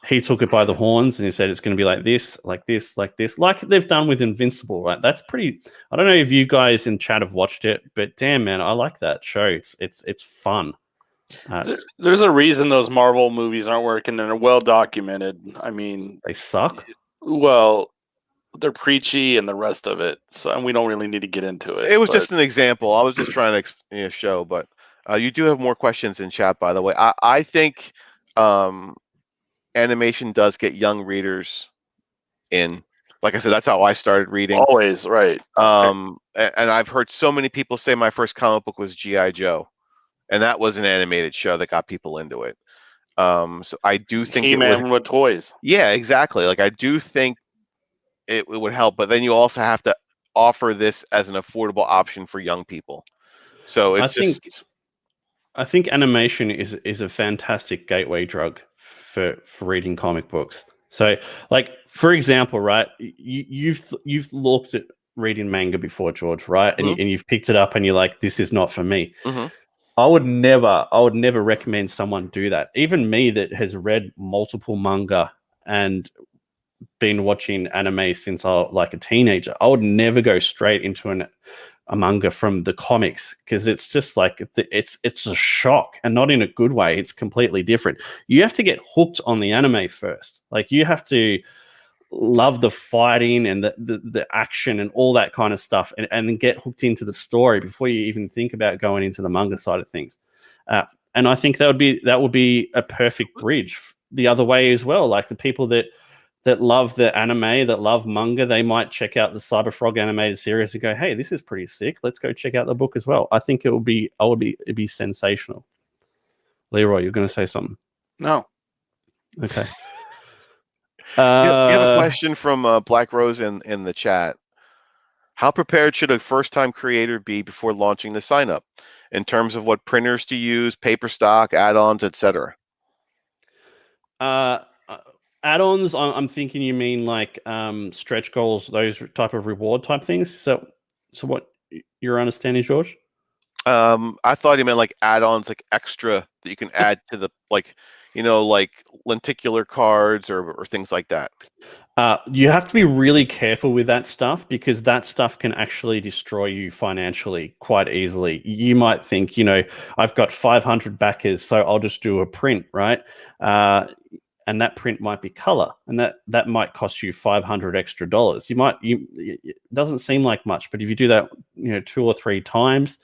Speaker 3: it by the horns and he said it's going to be like this, like this, like this, like they've done with Invincible, right? That's pretty. I don't know if you guys in chat have watched it, but damn, man, I like that show. It's fun.
Speaker 4: There's a reason those Marvel movies aren't working and are well documented. I mean,
Speaker 3: they suck.
Speaker 4: Well, they're preachy and the rest of it, so and we don't really need to get into it.
Speaker 5: It was just an example. I was just trying to show, but you do have more questions in chat, by the way. I think animation does get young readers in. Like I said, that's how I started reading.
Speaker 4: Always, right.
Speaker 5: And I've heard so many people say my first comic book was G.I. Joe, and that was an animated show that got people into it. So I do think
Speaker 4: He-Man with toys.
Speaker 5: Yeah, exactly. Like I do think it would help, but then you also have to offer this as an affordable option for young people. So
Speaker 3: I think animation is a fantastic gateway drug for reading comic books. So, like for example, right, you've looked at reading manga before, George, right? And you've picked it up and you're like, this is not for me. I would never recommend someone do that. Even me that has read multiple manga and been watching anime since I was like a teenager, I would never go straight into a manga from the comics, because it's just like it's a shock, and not in a good way. It's completely different. You have to get hooked on the anime first. Like, you have to love the fighting and the action and all that kind of stuff, and then get hooked into the story before you even think about going into the manga side of things. And I think that would be a perfect bridge the other way as well. Like, the people that love the anime, that love manga, they might check out the Cyberfrog animated series and go, "Hey, this is pretty sick. Let's go check out the book as well." I think it'd be sensational. Leroy, you're going to say something?
Speaker 4: No.
Speaker 3: Okay.
Speaker 5: You have a question from Black Rose in the chat. How prepared should a first-time creator be before launching the sign-up in terms of what printers to use, paper stock, add-ons, etc.?
Speaker 3: Add-ons, I'm thinking you mean like stretch goals, those type of reward type things. So what your understanding, George?
Speaker 5: I thought you meant like add-ons, like extra that you can add to the, like, like lenticular cards or things like that.
Speaker 3: You have to be really careful with that stuff, because that stuff can actually destroy you financially quite easily. You might think, I've got 500 backers, so I'll just do a print, right? And that print might be color, and that might cost you $500 extra. It doesn't seem like much, but if you do that, 2 or 3 times,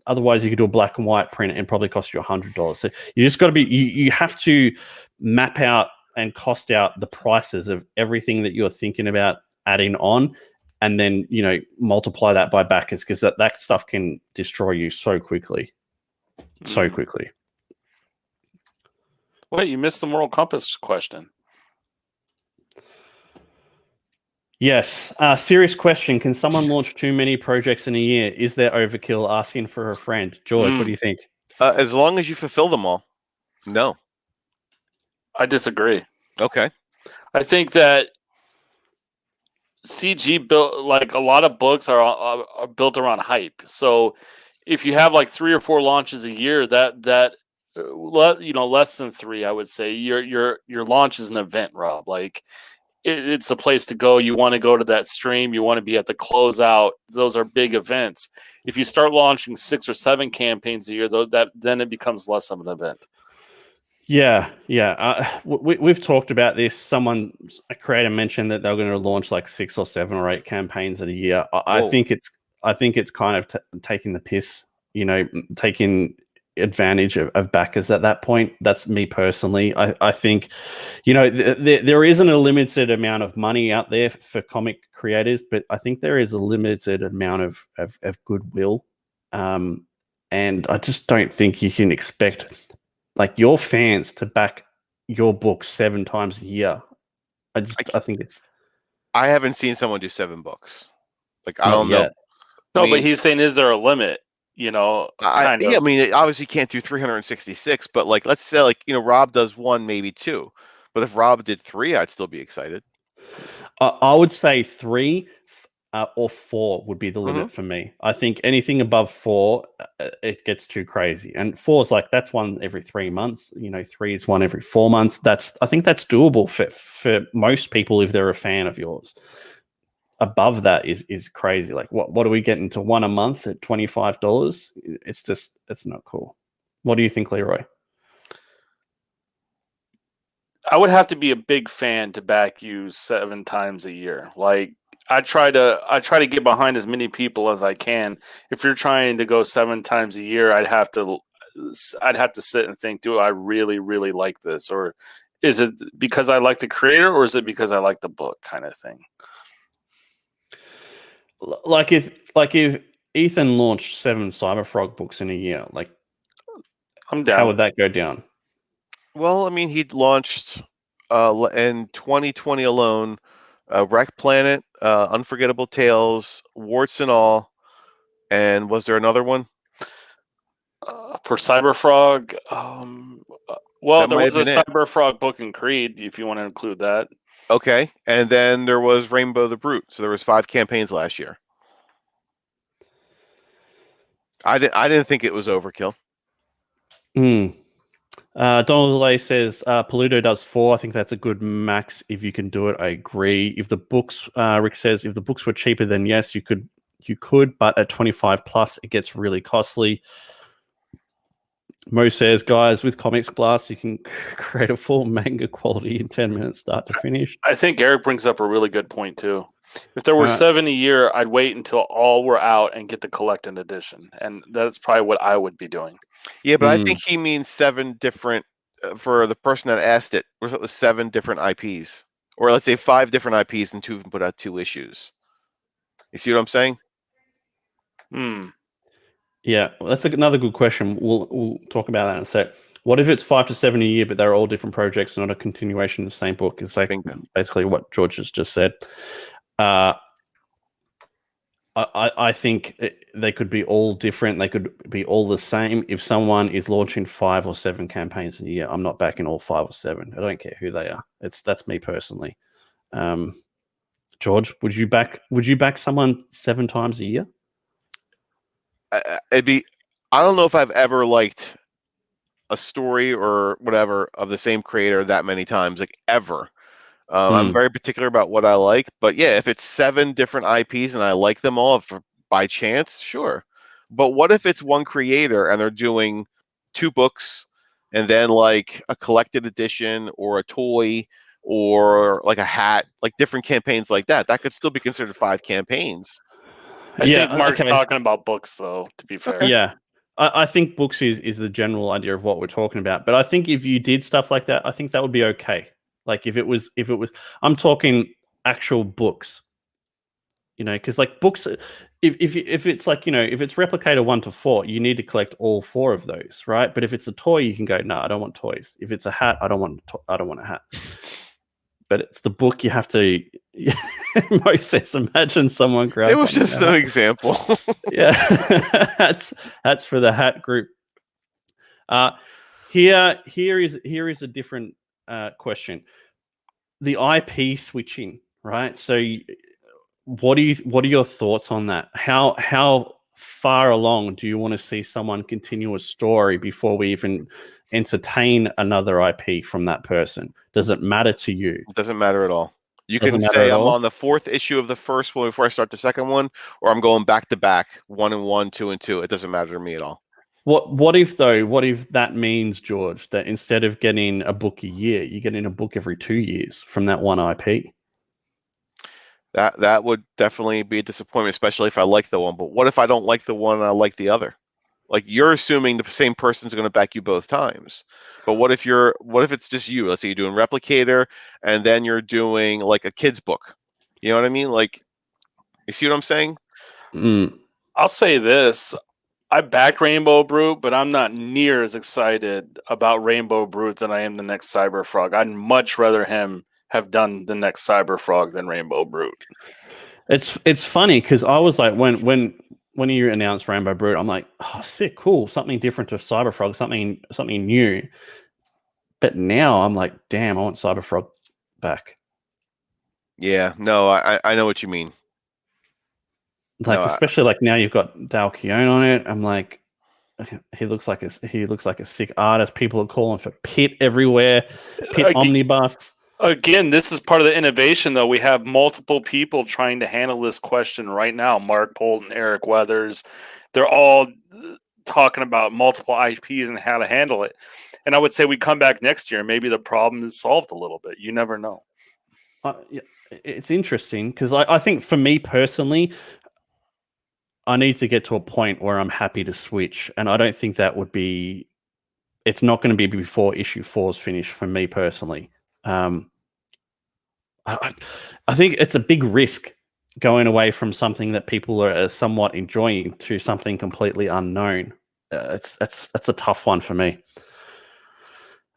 Speaker 3: otherwise you could do a black and white print and probably cost you $100. So you just got to be, you have to map out and cost out the prices of everything that you're thinking about adding on, and then, multiply that by backers, because that stuff can destroy you so quickly. So quickly.
Speaker 4: Wait, you missed the moral compass question.
Speaker 3: Yes. Serious question. Can someone launch too many projects in a year? Is there overkill? Asking for a friend. George, what do you think?
Speaker 5: As long as you fulfill them all. No.
Speaker 4: I disagree.
Speaker 5: Okay.
Speaker 4: I think that CG built, like, a lot of books are built around hype. So if you have like 3 or 4 launches a year, less than 3, I would say your launch is an event, Rob. Like, it's a place to go. You want to go to that stream. You want to be at the closeout. Those are big events. If you start launching 6 or 7 campaigns a year, though, then it becomes less of an event.
Speaker 3: Yeah. We've talked about this. A creator mentioned that they're going to launch like 6 or 7 or 8 campaigns in a year. I think it's kind of taking the piss. Taking advantage of backers at that point. That's me personally. I think, there isn't a limited amount of money out there for comic creators, but I think there is a limited amount of goodwill. And I just don't think you can expect like your fans to back your book 7 times a year. I think it's.
Speaker 5: I haven't seen someone do 7 books. Like, I
Speaker 3: Not
Speaker 5: don't
Speaker 3: yet.
Speaker 5: know.
Speaker 4: No, but he's saying, is there a limit?
Speaker 5: I mean, obviously you can't do 366, but like, let's say, like, Rob does 1, maybe 2. But if Rob did 3, I'd still be excited.
Speaker 3: I would say 3 or 4 would be the limit for me. I think anything above 4, it gets too crazy. And 4 is like, that's 1 every 3 months. 3 is 1 every 4 months. I think that's doable for most people if they're a fan of yours. Above that is crazy. Like, what are we getting to 1 a month at $25? It's not cool. What do you think, Leroy?
Speaker 4: I would have to be a big fan to back you 7 times a year. Like, I try to get behind as many people as I can. If you're trying to go 7 times a year, I'd have to sit and think, do I really, really like this? Or is it because I like the creator, or is it because I like the book, kind of thing?
Speaker 3: Like if Ethan launched 7 Cyberfrog books in a year, like,
Speaker 4: I'm down.
Speaker 3: How would that go down?
Speaker 5: Well, I mean, he'd launched in 2020 alone, Wreck Planet, Unforgettable Tales, Warts and All, and was there another one?
Speaker 4: For Cyberfrog, well,
Speaker 5: That
Speaker 4: there
Speaker 5: might
Speaker 4: was a
Speaker 5: have been it.
Speaker 4: Cyberfrog book in Creed, if you want to include that.
Speaker 5: Okay, and then there was Rainbow the Brute. So there was 5 campaigns last year. I didn't think it was overkill.
Speaker 3: Donald Delay says Paludo does 4. I think that's a good max if you can do it. I agree. If the books, Rick says, if the books were cheaper, then yes, you could you could, but at 25 plus, it gets really costly. Mo says, guys, with Comics Blast, you can create a full manga quality in 10 minutes, start to finish.
Speaker 4: I think Eric brings up a really good point too. If there were 7 a year, I'd wait until all were out and get the collected edition, and that's probably what I would be doing.
Speaker 5: Yeah, but I think he means 7 different. For the person that asked it, what if it was 7 different IPs, or let's say 5 different IPs, and 2 of them put out 2 issues? You see what I'm saying?
Speaker 3: Yeah, well, that's another good question. We'll talk about that in a sec. What if it's 5 to 7 a year, but they're all different projects, not a continuation of the same book? It's like basically what George has just said. I think they could be all different. They could be all the same. If someone is launching 5 or 7 campaigns a year, I'm not backing all 5 or 7. I don't care who they are. That's me personally. George, would you back someone 7 times a year?
Speaker 5: I don't know if I've ever liked a story or whatever of the same creator that many times, like ever. I'm very particular about what I like, but yeah, if it's 7 different IPs and I like them all by chance, sure. But what if it's one creator and they're doing 2 books and then like a collected edition or a toy or like a hat, like different campaigns like that? That could still be considered 5 campaigns.
Speaker 4: I think Mark's talking about books, though, to be fair.
Speaker 3: Yeah. I think books is the general idea of what we're talking about. But I think if you did stuff like that, I think that would be okay. Like if it was, I'm talking actual books, because like books, if it's like, if it's Replicator 1 to 4, you need to collect all 4 of those, right? But if it's a toy, you can go, no, I don't want toys. If it's a hat, I don't want a hat. But it's the book you have to. Moses, imagine someone grabbing.
Speaker 5: It was just an example.
Speaker 3: Yeah, that's for the hat group. Here is a different question. The IP switching, right? So, what are your thoughts on that? How far along do you want to see someone continue a story before we even entertain another IP from that person? Does it matter to you?
Speaker 5: It doesn't matter at all. You can say I'm on the 4th issue of the first one before I start the second one, or I'm going back to back, 1 and 1, 2 and 2. It doesn't matter to me at all.
Speaker 3: What if that means, George, that instead of getting a book a year, you're getting a book every 2 years from that one IP?
Speaker 5: That would definitely be a disappointment, especially if I like the one. But what if I don't like the one and I like the other? Like, you're assuming the same person's going to back you both times. But what if it's just you? Let's say you're doing Replicator and then you're doing like a kid's book. You know what I mean? Like, you see what I'm saying?
Speaker 4: I'll say this. I back Rainbow Brute, but I'm not near as excited about Rainbow Brute than I am the next Cyber Frog. I'd much rather him have done the next Cyber Frog than Rainbow Brute.
Speaker 3: It's funny because I was like, when you announced Rainbow Brute, I'm like, oh, sick, cool, something different to Cyber Frog, something new. But now I'm like, damn, I want Cyber Frog back.
Speaker 5: Yeah, no, I know what you mean.
Speaker 3: Like, especially like now you've got Dal Keown on it. I'm like, he looks like a sick artist. People are calling for Pit everywhere. Pit omnibus.
Speaker 4: Again, this is part of the innovation, though. We have multiple people trying to handle this question right now. Mark Polton, Eric Weathers. They're all talking about multiple IPs and how to handle it. And I would say we come back next year, maybe the problem is solved a little bit. You never know.
Speaker 3: Yeah, it's interesting because I think for me personally, I need to get to a point where I'm happy to switch. And I don't think that would be... It's not going to be before issue 4's finished for me personally. I think it's a big risk going away from something that people are somewhat enjoying to something completely unknown. That's a tough one for me.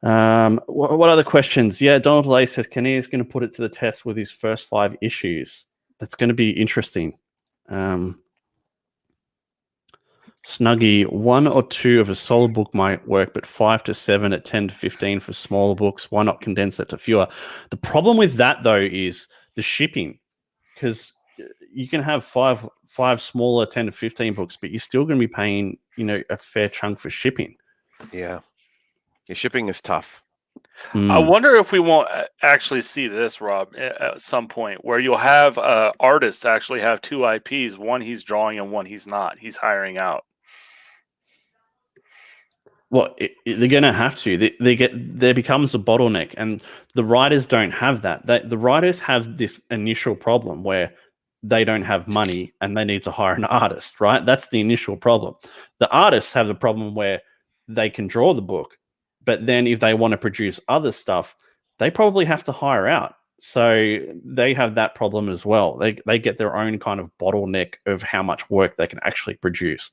Speaker 3: What other questions? Yeah, Donald Lay says Kinnear is going to put it to the test with his first 5 issues. That's going to be interesting. Snuggy, 1 or 2 of a solid book might work, but 5 to 7 at 10 to 15 for smaller books. Why not condense it to fewer? The problem with that, though, is the shipping, because you can have five smaller 10 to 15 books, but you're still going to be paying, a fair chunk for shipping.
Speaker 5: Yeah, shipping is tough.
Speaker 4: I
Speaker 3: Mm.
Speaker 4: wonder if we won't actually see this, Rob, at some point, where you'll have artists actually have two IPs. One he's drawing and one he's not. He's hiring out.
Speaker 3: Well, they're going to have to. There becomes a bottleneck, and the writers don't have that. The writers have this initial problem where they don't have money and they need to hire an artist, right? That's the initial problem. The artists have the problem where they can draw the book, but then if they want to produce other stuff, they probably have to hire out. So they have that problem as well. They get their own kind of bottleneck of how much work they can actually produce.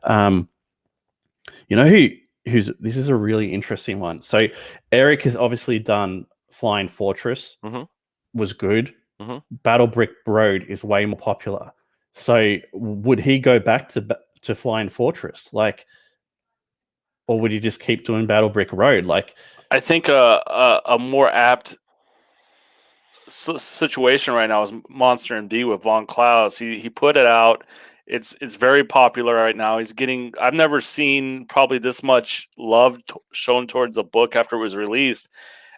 Speaker 3: You know who's this is a really interesting one. So Eric has obviously done Flying Fortress, was good. Battle Brick Road is way more popular. So would he go back to Flying Fortress, like, or would he just keep doing Battle Brick Road? Like,
Speaker 4: I think a more apt situation right now is Monster MD with Von Klaus. He put it out. It's very popular right now. He's getting. I've never seen probably this much love shown towards a book after it was released,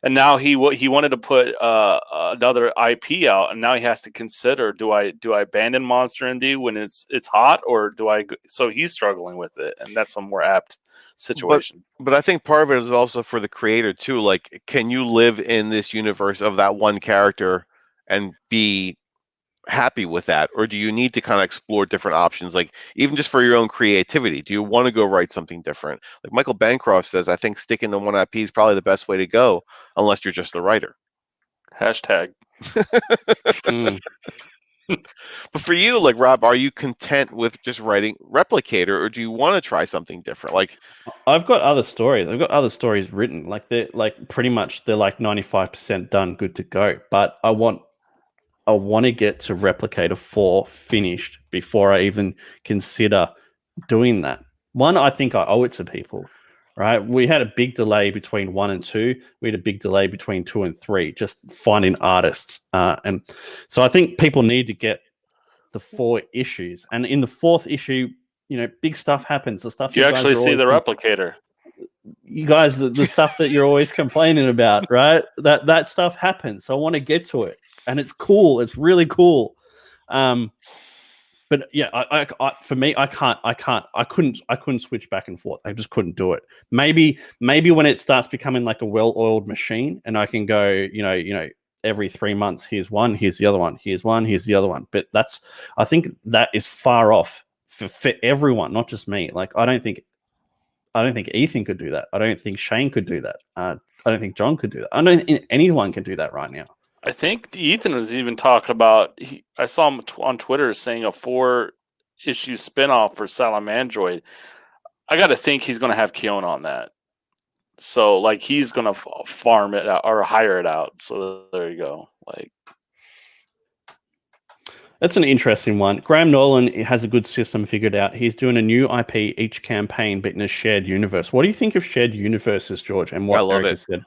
Speaker 4: and now he wanted to put another IP out, and now he has to consider: do I abandon Monster MD when it's hot, or do I? So he's struggling with it, and that's a more apt situation.
Speaker 5: But I think part of it is also for the creator too. Like, can you live in this universe of that one character and be happy with that, or do you need to kind of explore different options, like even just for your own creativity? Do you want to go write something different? Like Michael Bancroft says, I think sticking to one IP is probably the best way to go, unless you're just a writer.
Speaker 4: Hashtag.
Speaker 5: But for you, like Rob, are you content with just writing Replicator, or do you want to try something different? Like,
Speaker 3: I've got other stories. I've got other stories written. Like they're like pretty much they're like 95% done, good to go. But I want to get to Replicator 4 finished before I even consider doing that. One, I think I owe it to people, right? We had a big delay between 1 and 2. We had a big delay between 2 and 3, just finding artists. And so I think people need to get the 4 issues. And in the 4th issue, you know, big stuff happens. The stuff
Speaker 4: You actually see the Replicator.
Speaker 3: You guys, the stuff that you're always complaining about, right? That stuff happens. So I want to get to it. And it's cool. It's really cool. But yeah, I for me, I couldn't switch back and forth. I just couldn't do it. Maybe when it starts becoming like a well-oiled machine, and I can go, you know, every 3 months, here's one, here's the other one, here's one, here's the other one. But I think that is far off for everyone, not just me. Like I don't think Ethan could do that. I don't think Shane could do that. I don't think John could do that. I don't think anyone can do that right now.
Speaker 4: I think Ethan was even talking about. I saw him on Twitter saying a 4-issue spinoff for Salamandroid. I got to think he's going to have Keon on that. So like he's going to farm it out or hire it out. So there you go. Like
Speaker 3: that's an interesting one. Graham Nolan has a good system figured out. He's doing a new IP each campaign, but in a shared universe. What do you think of shared universes, George? And what
Speaker 5: I love
Speaker 3: Eric
Speaker 5: it.
Speaker 3: has said?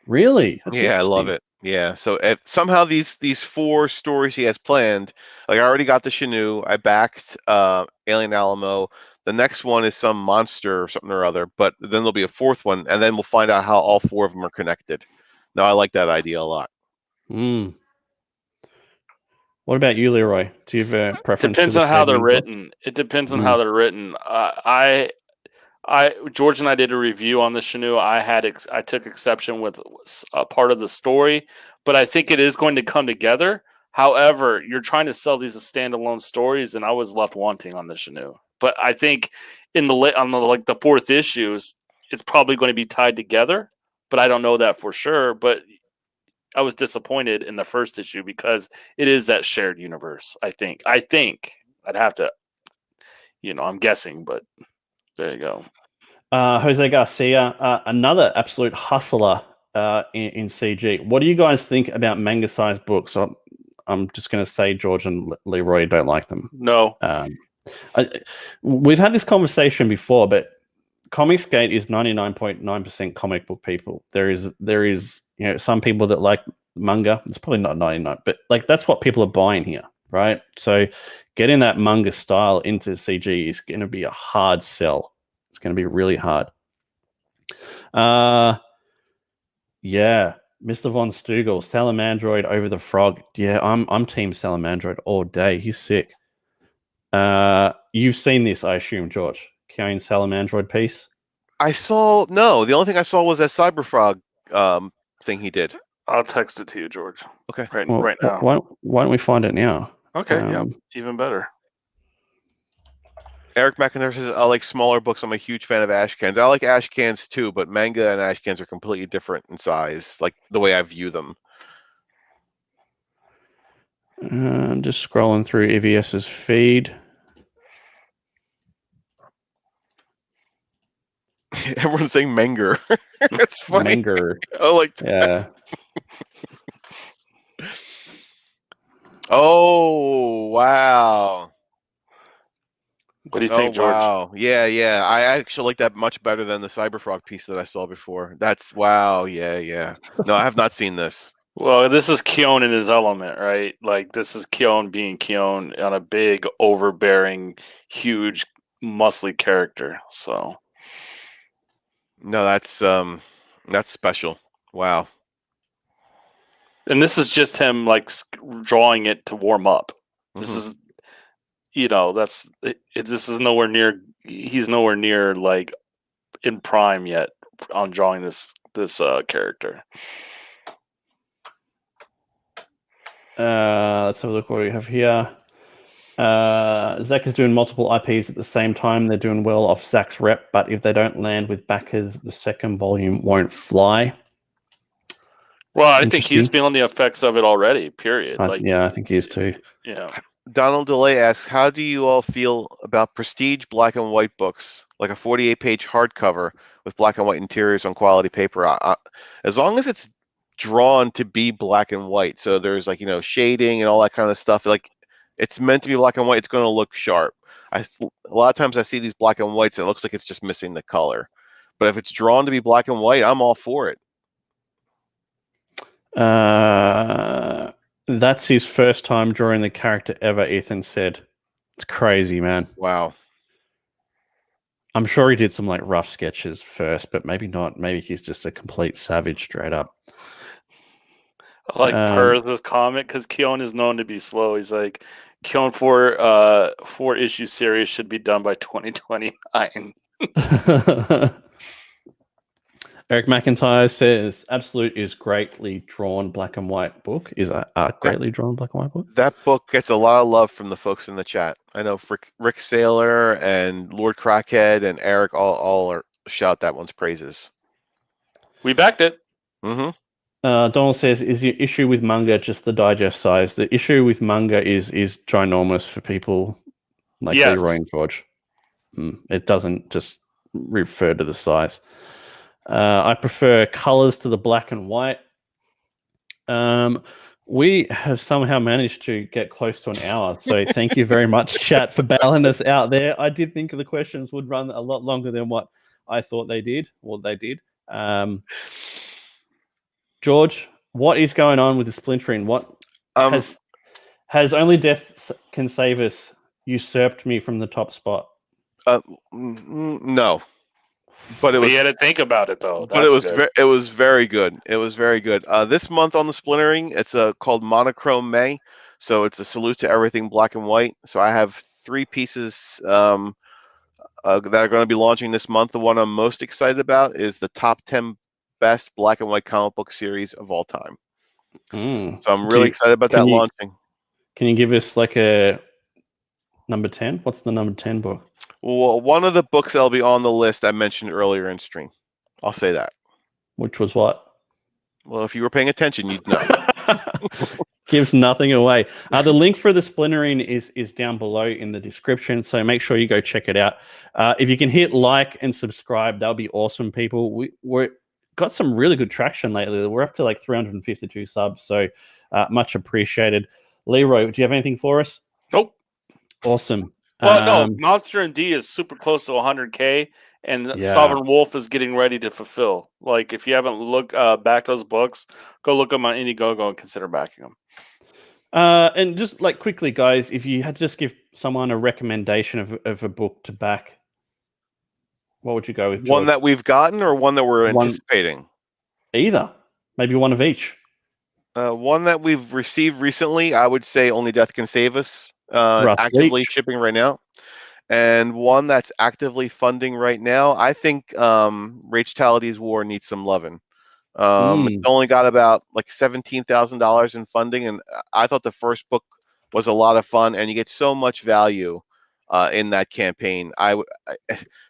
Speaker 3: Really? That's
Speaker 5: yeah, I love it. Yeah. So somehow these 4 stories he has planned, like I already got the Shanu. I backed Alien Alamo. The next one is some monster or something or other, but then there'll be a 4th one, and then we'll find out how all 4 of them are connected. Now, I like that idea a lot.
Speaker 4: What
Speaker 3: about you, Leroy? Do you have a preference?
Speaker 4: Depends on how they're written. It depends on how they're written. George and I did a review on the Shanu. I took exception with a part of the story, but I think it is going to come together. However, you're trying to sell these as standalone stories, and I was left wanting on the Shanu. But I think on the 4th issues, it's probably going to be tied together. But I don't know that for sure. But I was disappointed in the 1st issue because it is that shared universe. I think I'd have to, I'm guessing, but there you go.
Speaker 3: Jose Garcia, another absolute hustler in CG. What do you guys think about Mangasai's books? I'm just going to say George and Leroy don't like them.
Speaker 4: No.
Speaker 3: We've had this conversation before, but Comicsgate is 99.9% comic book people. There is some people that like manga. It's probably not 99, but like that's what people are buying here, right? So getting that manga style into CG is going to be a hard sell. It's going to be really hard. Yeah, Mr. Von Stugel, Salamandroid over the Frog. Yeah, I'm Team Salamandroid all day. He's sick. You've seen this, I assume, George. Kane Salamandroid piece.
Speaker 5: No. The only thing I saw was that Cyberfrog thing he did.
Speaker 4: I'll text it to you, George.
Speaker 5: Okay.
Speaker 4: Right now.
Speaker 3: Why don't we find it now?
Speaker 4: Okay, yeah, even better.
Speaker 5: Eric McIntyre says, I like smaller books. I'm a huge fan of Ashcans. I like Ashcans too, but manga and Ashcans are completely different in size, like the way I view them.
Speaker 3: I'm just scrolling through EVS's feed.
Speaker 5: Everyone's saying Menger. It's funny.
Speaker 3: Menger.
Speaker 5: I like
Speaker 3: that.
Speaker 5: Yeah. Oh, wow.
Speaker 4: What do you think, George?
Speaker 5: Wow. Yeah. I actually like that much better than the Cyberfrog piece that I saw before. That's wow. Yeah. No, I have not seen this.
Speaker 4: Well, this is Kyon in his element, right? Like, this is Kyon being Kyon on a big, overbearing, huge, muscly character. So,
Speaker 5: No, that's special. Wow.
Speaker 4: and this is just him like drawing it to warm up. This is, this is nowhere near. He's nowhere near like in prime yet on drawing this character.
Speaker 3: Let's have a look what we have here. Zach is doing multiple IPs at the same time. They're doing well off Zach's rep, but if they don't land with backers, the second volume won't fly.
Speaker 4: Well, I think he's feeling the effects of it already, period.
Speaker 3: Yeah, I think he is too.
Speaker 4: Yeah.
Speaker 5: Donald DeLay asks, how do you all feel about prestige black and white books, like a 48-page hardcover with black and white interiors on quality paper? As long as it's drawn to be black and white, so there's like, shading and all that kind of stuff, like it's meant to be black and white, it's going to look sharp. A lot of times I see these black and whites and it looks like it's just missing the color. But if it's drawn to be black and white, I'm all for it.
Speaker 3: That's his first time drawing the character ever, Ethan said. It's crazy, man.
Speaker 5: Wow.
Speaker 3: I'm sure he did some like rough sketches first, but maybe not. Maybe he's just a complete savage straight up.
Speaker 4: I like Perth's comment because Kyon is known to be slow. He's like, Kyon 4-issue series should be done by 2029.
Speaker 3: Eric McIntyre says, Absolute is greatly drawn black and white book. Is a greatly drawn black and white book?
Speaker 5: That book gets a lot of love from the folks in the chat. I know Rick Saylor and Lord Crackhead and Eric all shout that one's praises.
Speaker 4: We backed it.
Speaker 5: Mm-hmm.
Speaker 3: Donald says, is your issue with manga just the digest size? The issue with manga is ginormous for people like Leroy and George. It doesn't just refer to the size. I prefer colors to the black and white. We have somehow managed to get close to an hour, so thank you very much, chat, for bailing us out there. I did think the questions would run a lot longer than what I thought they did. Well, they did. George, what is going on with the splintering? What has Only Death Can Save Us usurped me from the top spot?
Speaker 5: No. But you
Speaker 4: had to think about it though.
Speaker 5: But it was very good. It was very good. This month on the splintering, it's called Monochrome May, so it's a salute to everything black and white. So I have 3 pieces that are going to be launching this month. The one I'm most excited about is the top 10 best black and white comic book series of all time. So I'm really excited about that launching.
Speaker 3: Can you give us like a number 10? What's the number 10 book?
Speaker 5: Well, one of the books that'll be on the list I mentioned earlier in stream. I'll say that.
Speaker 3: Which was what?
Speaker 5: Well, if you were paying attention, you'd know.
Speaker 3: Gives nothing away. The link for the splintering is down below in the description, so make sure you go check it out. If you can hit like and subscribe, that'll be awesome, people. We're got some really good traction lately. We're up to like 352 subs, so much appreciated. Leroy, do you have anything for us?
Speaker 4: Nope.
Speaker 3: Awesome.
Speaker 4: Well, no, Monster MD is super close to 100K, and Sovereign Wolf is getting ready to fulfill. Like, if you haven't backed those books, go look them on Indiegogo and consider backing them.
Speaker 3: And just like quickly, guys, if you had to just give someone a recommendation of a book to back, what would you go with, George?
Speaker 5: One that we've gotten or one that we're anticipating?
Speaker 3: Either. Maybe one of each.
Speaker 5: One that we've received recently, I would say Only Death Can Save Us,
Speaker 3: Russ
Speaker 5: actively
Speaker 3: Leach.
Speaker 5: shipping right now. And one that's actively funding right now, I think Rage Tality's War needs some loving. It's only got about like $17,000 in funding, and I thought the first book was a lot of fun, and you get so much value in that campaign.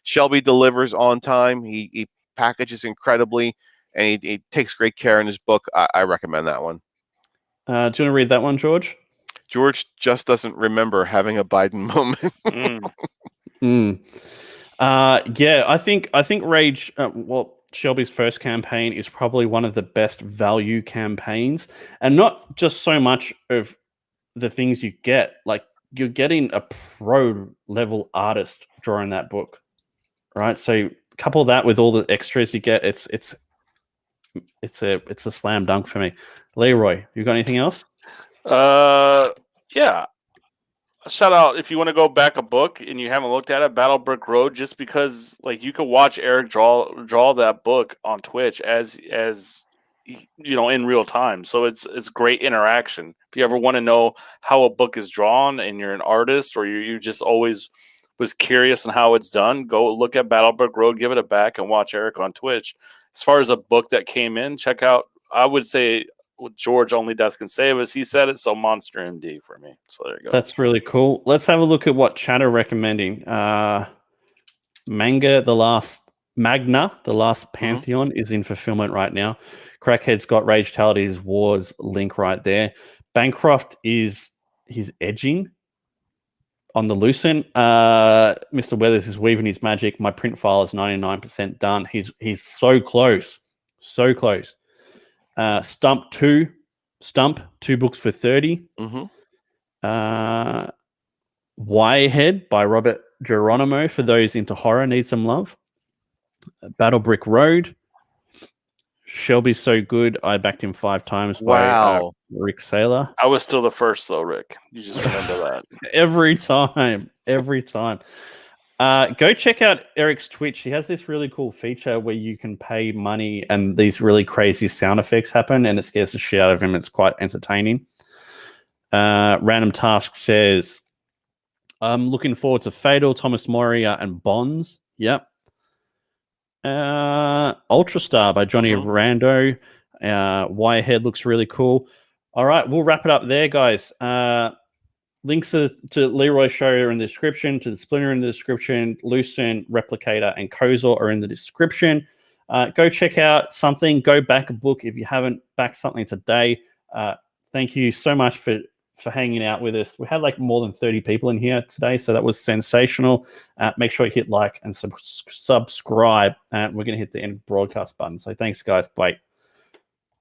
Speaker 5: Shelby delivers on time. He packages incredibly, and he takes great care in his book. I recommend that one.
Speaker 3: Do you want to read that one, George?
Speaker 5: George just doesn't remember having a Biden moment.
Speaker 3: Yeah, I think Rage. Shelby's first campaign is probably one of the best value campaigns, and not just so much of the things you get. Like you're getting a pro level artist drawing that book, right? So couple that with all the extras you get, it's a slam dunk for me. Leroy, you got anything else?
Speaker 4: Yeah. Shout out if you want to go back a book and you haven't looked at it, Battle Brick Road, just because like you could watch Eric draw that book on Twitch as you know in real time. So it's great interaction. If you ever want to know how a book is drawn and you're an artist or you just always was curious on how it's done, go look at Battle Brick Road, give it a back, and watch Eric on Twitch. As far as a book that came in, check out. I would say with George, Only Death Can Save Us. He said it, so Monster MD for me. So there you go.
Speaker 3: That's really cool. Let's have a look at what chat are recommending. Magna, the Last Pantheon is in fulfillment right now. Crackhead's got Rage Tality's Wars link right there. Bancroft he's edging on the loose end. Mr. Weathers is weaving his magic. My print file is 99% done. He's so close. So close. Stump 2 books for 30. Wirehead by Robert Geronimo for those into horror need some love. Battle Brick Road. Shelby's so good. I backed him 5 times by Rick Saylor.
Speaker 4: I was still the first though, Rick. You just remember that.
Speaker 3: Every time. Go check out Eric's Twitch. He has this really cool feature where you can pay money and these really crazy sound effects happen and it scares the shit out of him. It's quite entertaining. Random Task says, I'm looking forward to Fatal, Thomas Moria, and Bonds. Yep. Ultrastar by Johnny Rando. Wirehead looks really cool. All right, we'll wrap it up there, guys. Links to Leroy's show are in the description, to the Splinter in the description, Lucent, Replicator, and Kozor are in the description. Go check out something. Go back a book if you haven't backed something today. Thank you so much for hanging out with us. We had like more than 30 people in here today, so that was sensational. Make sure you hit like and subscribe. We're going to hit the end broadcast button. So thanks, guys. Bye.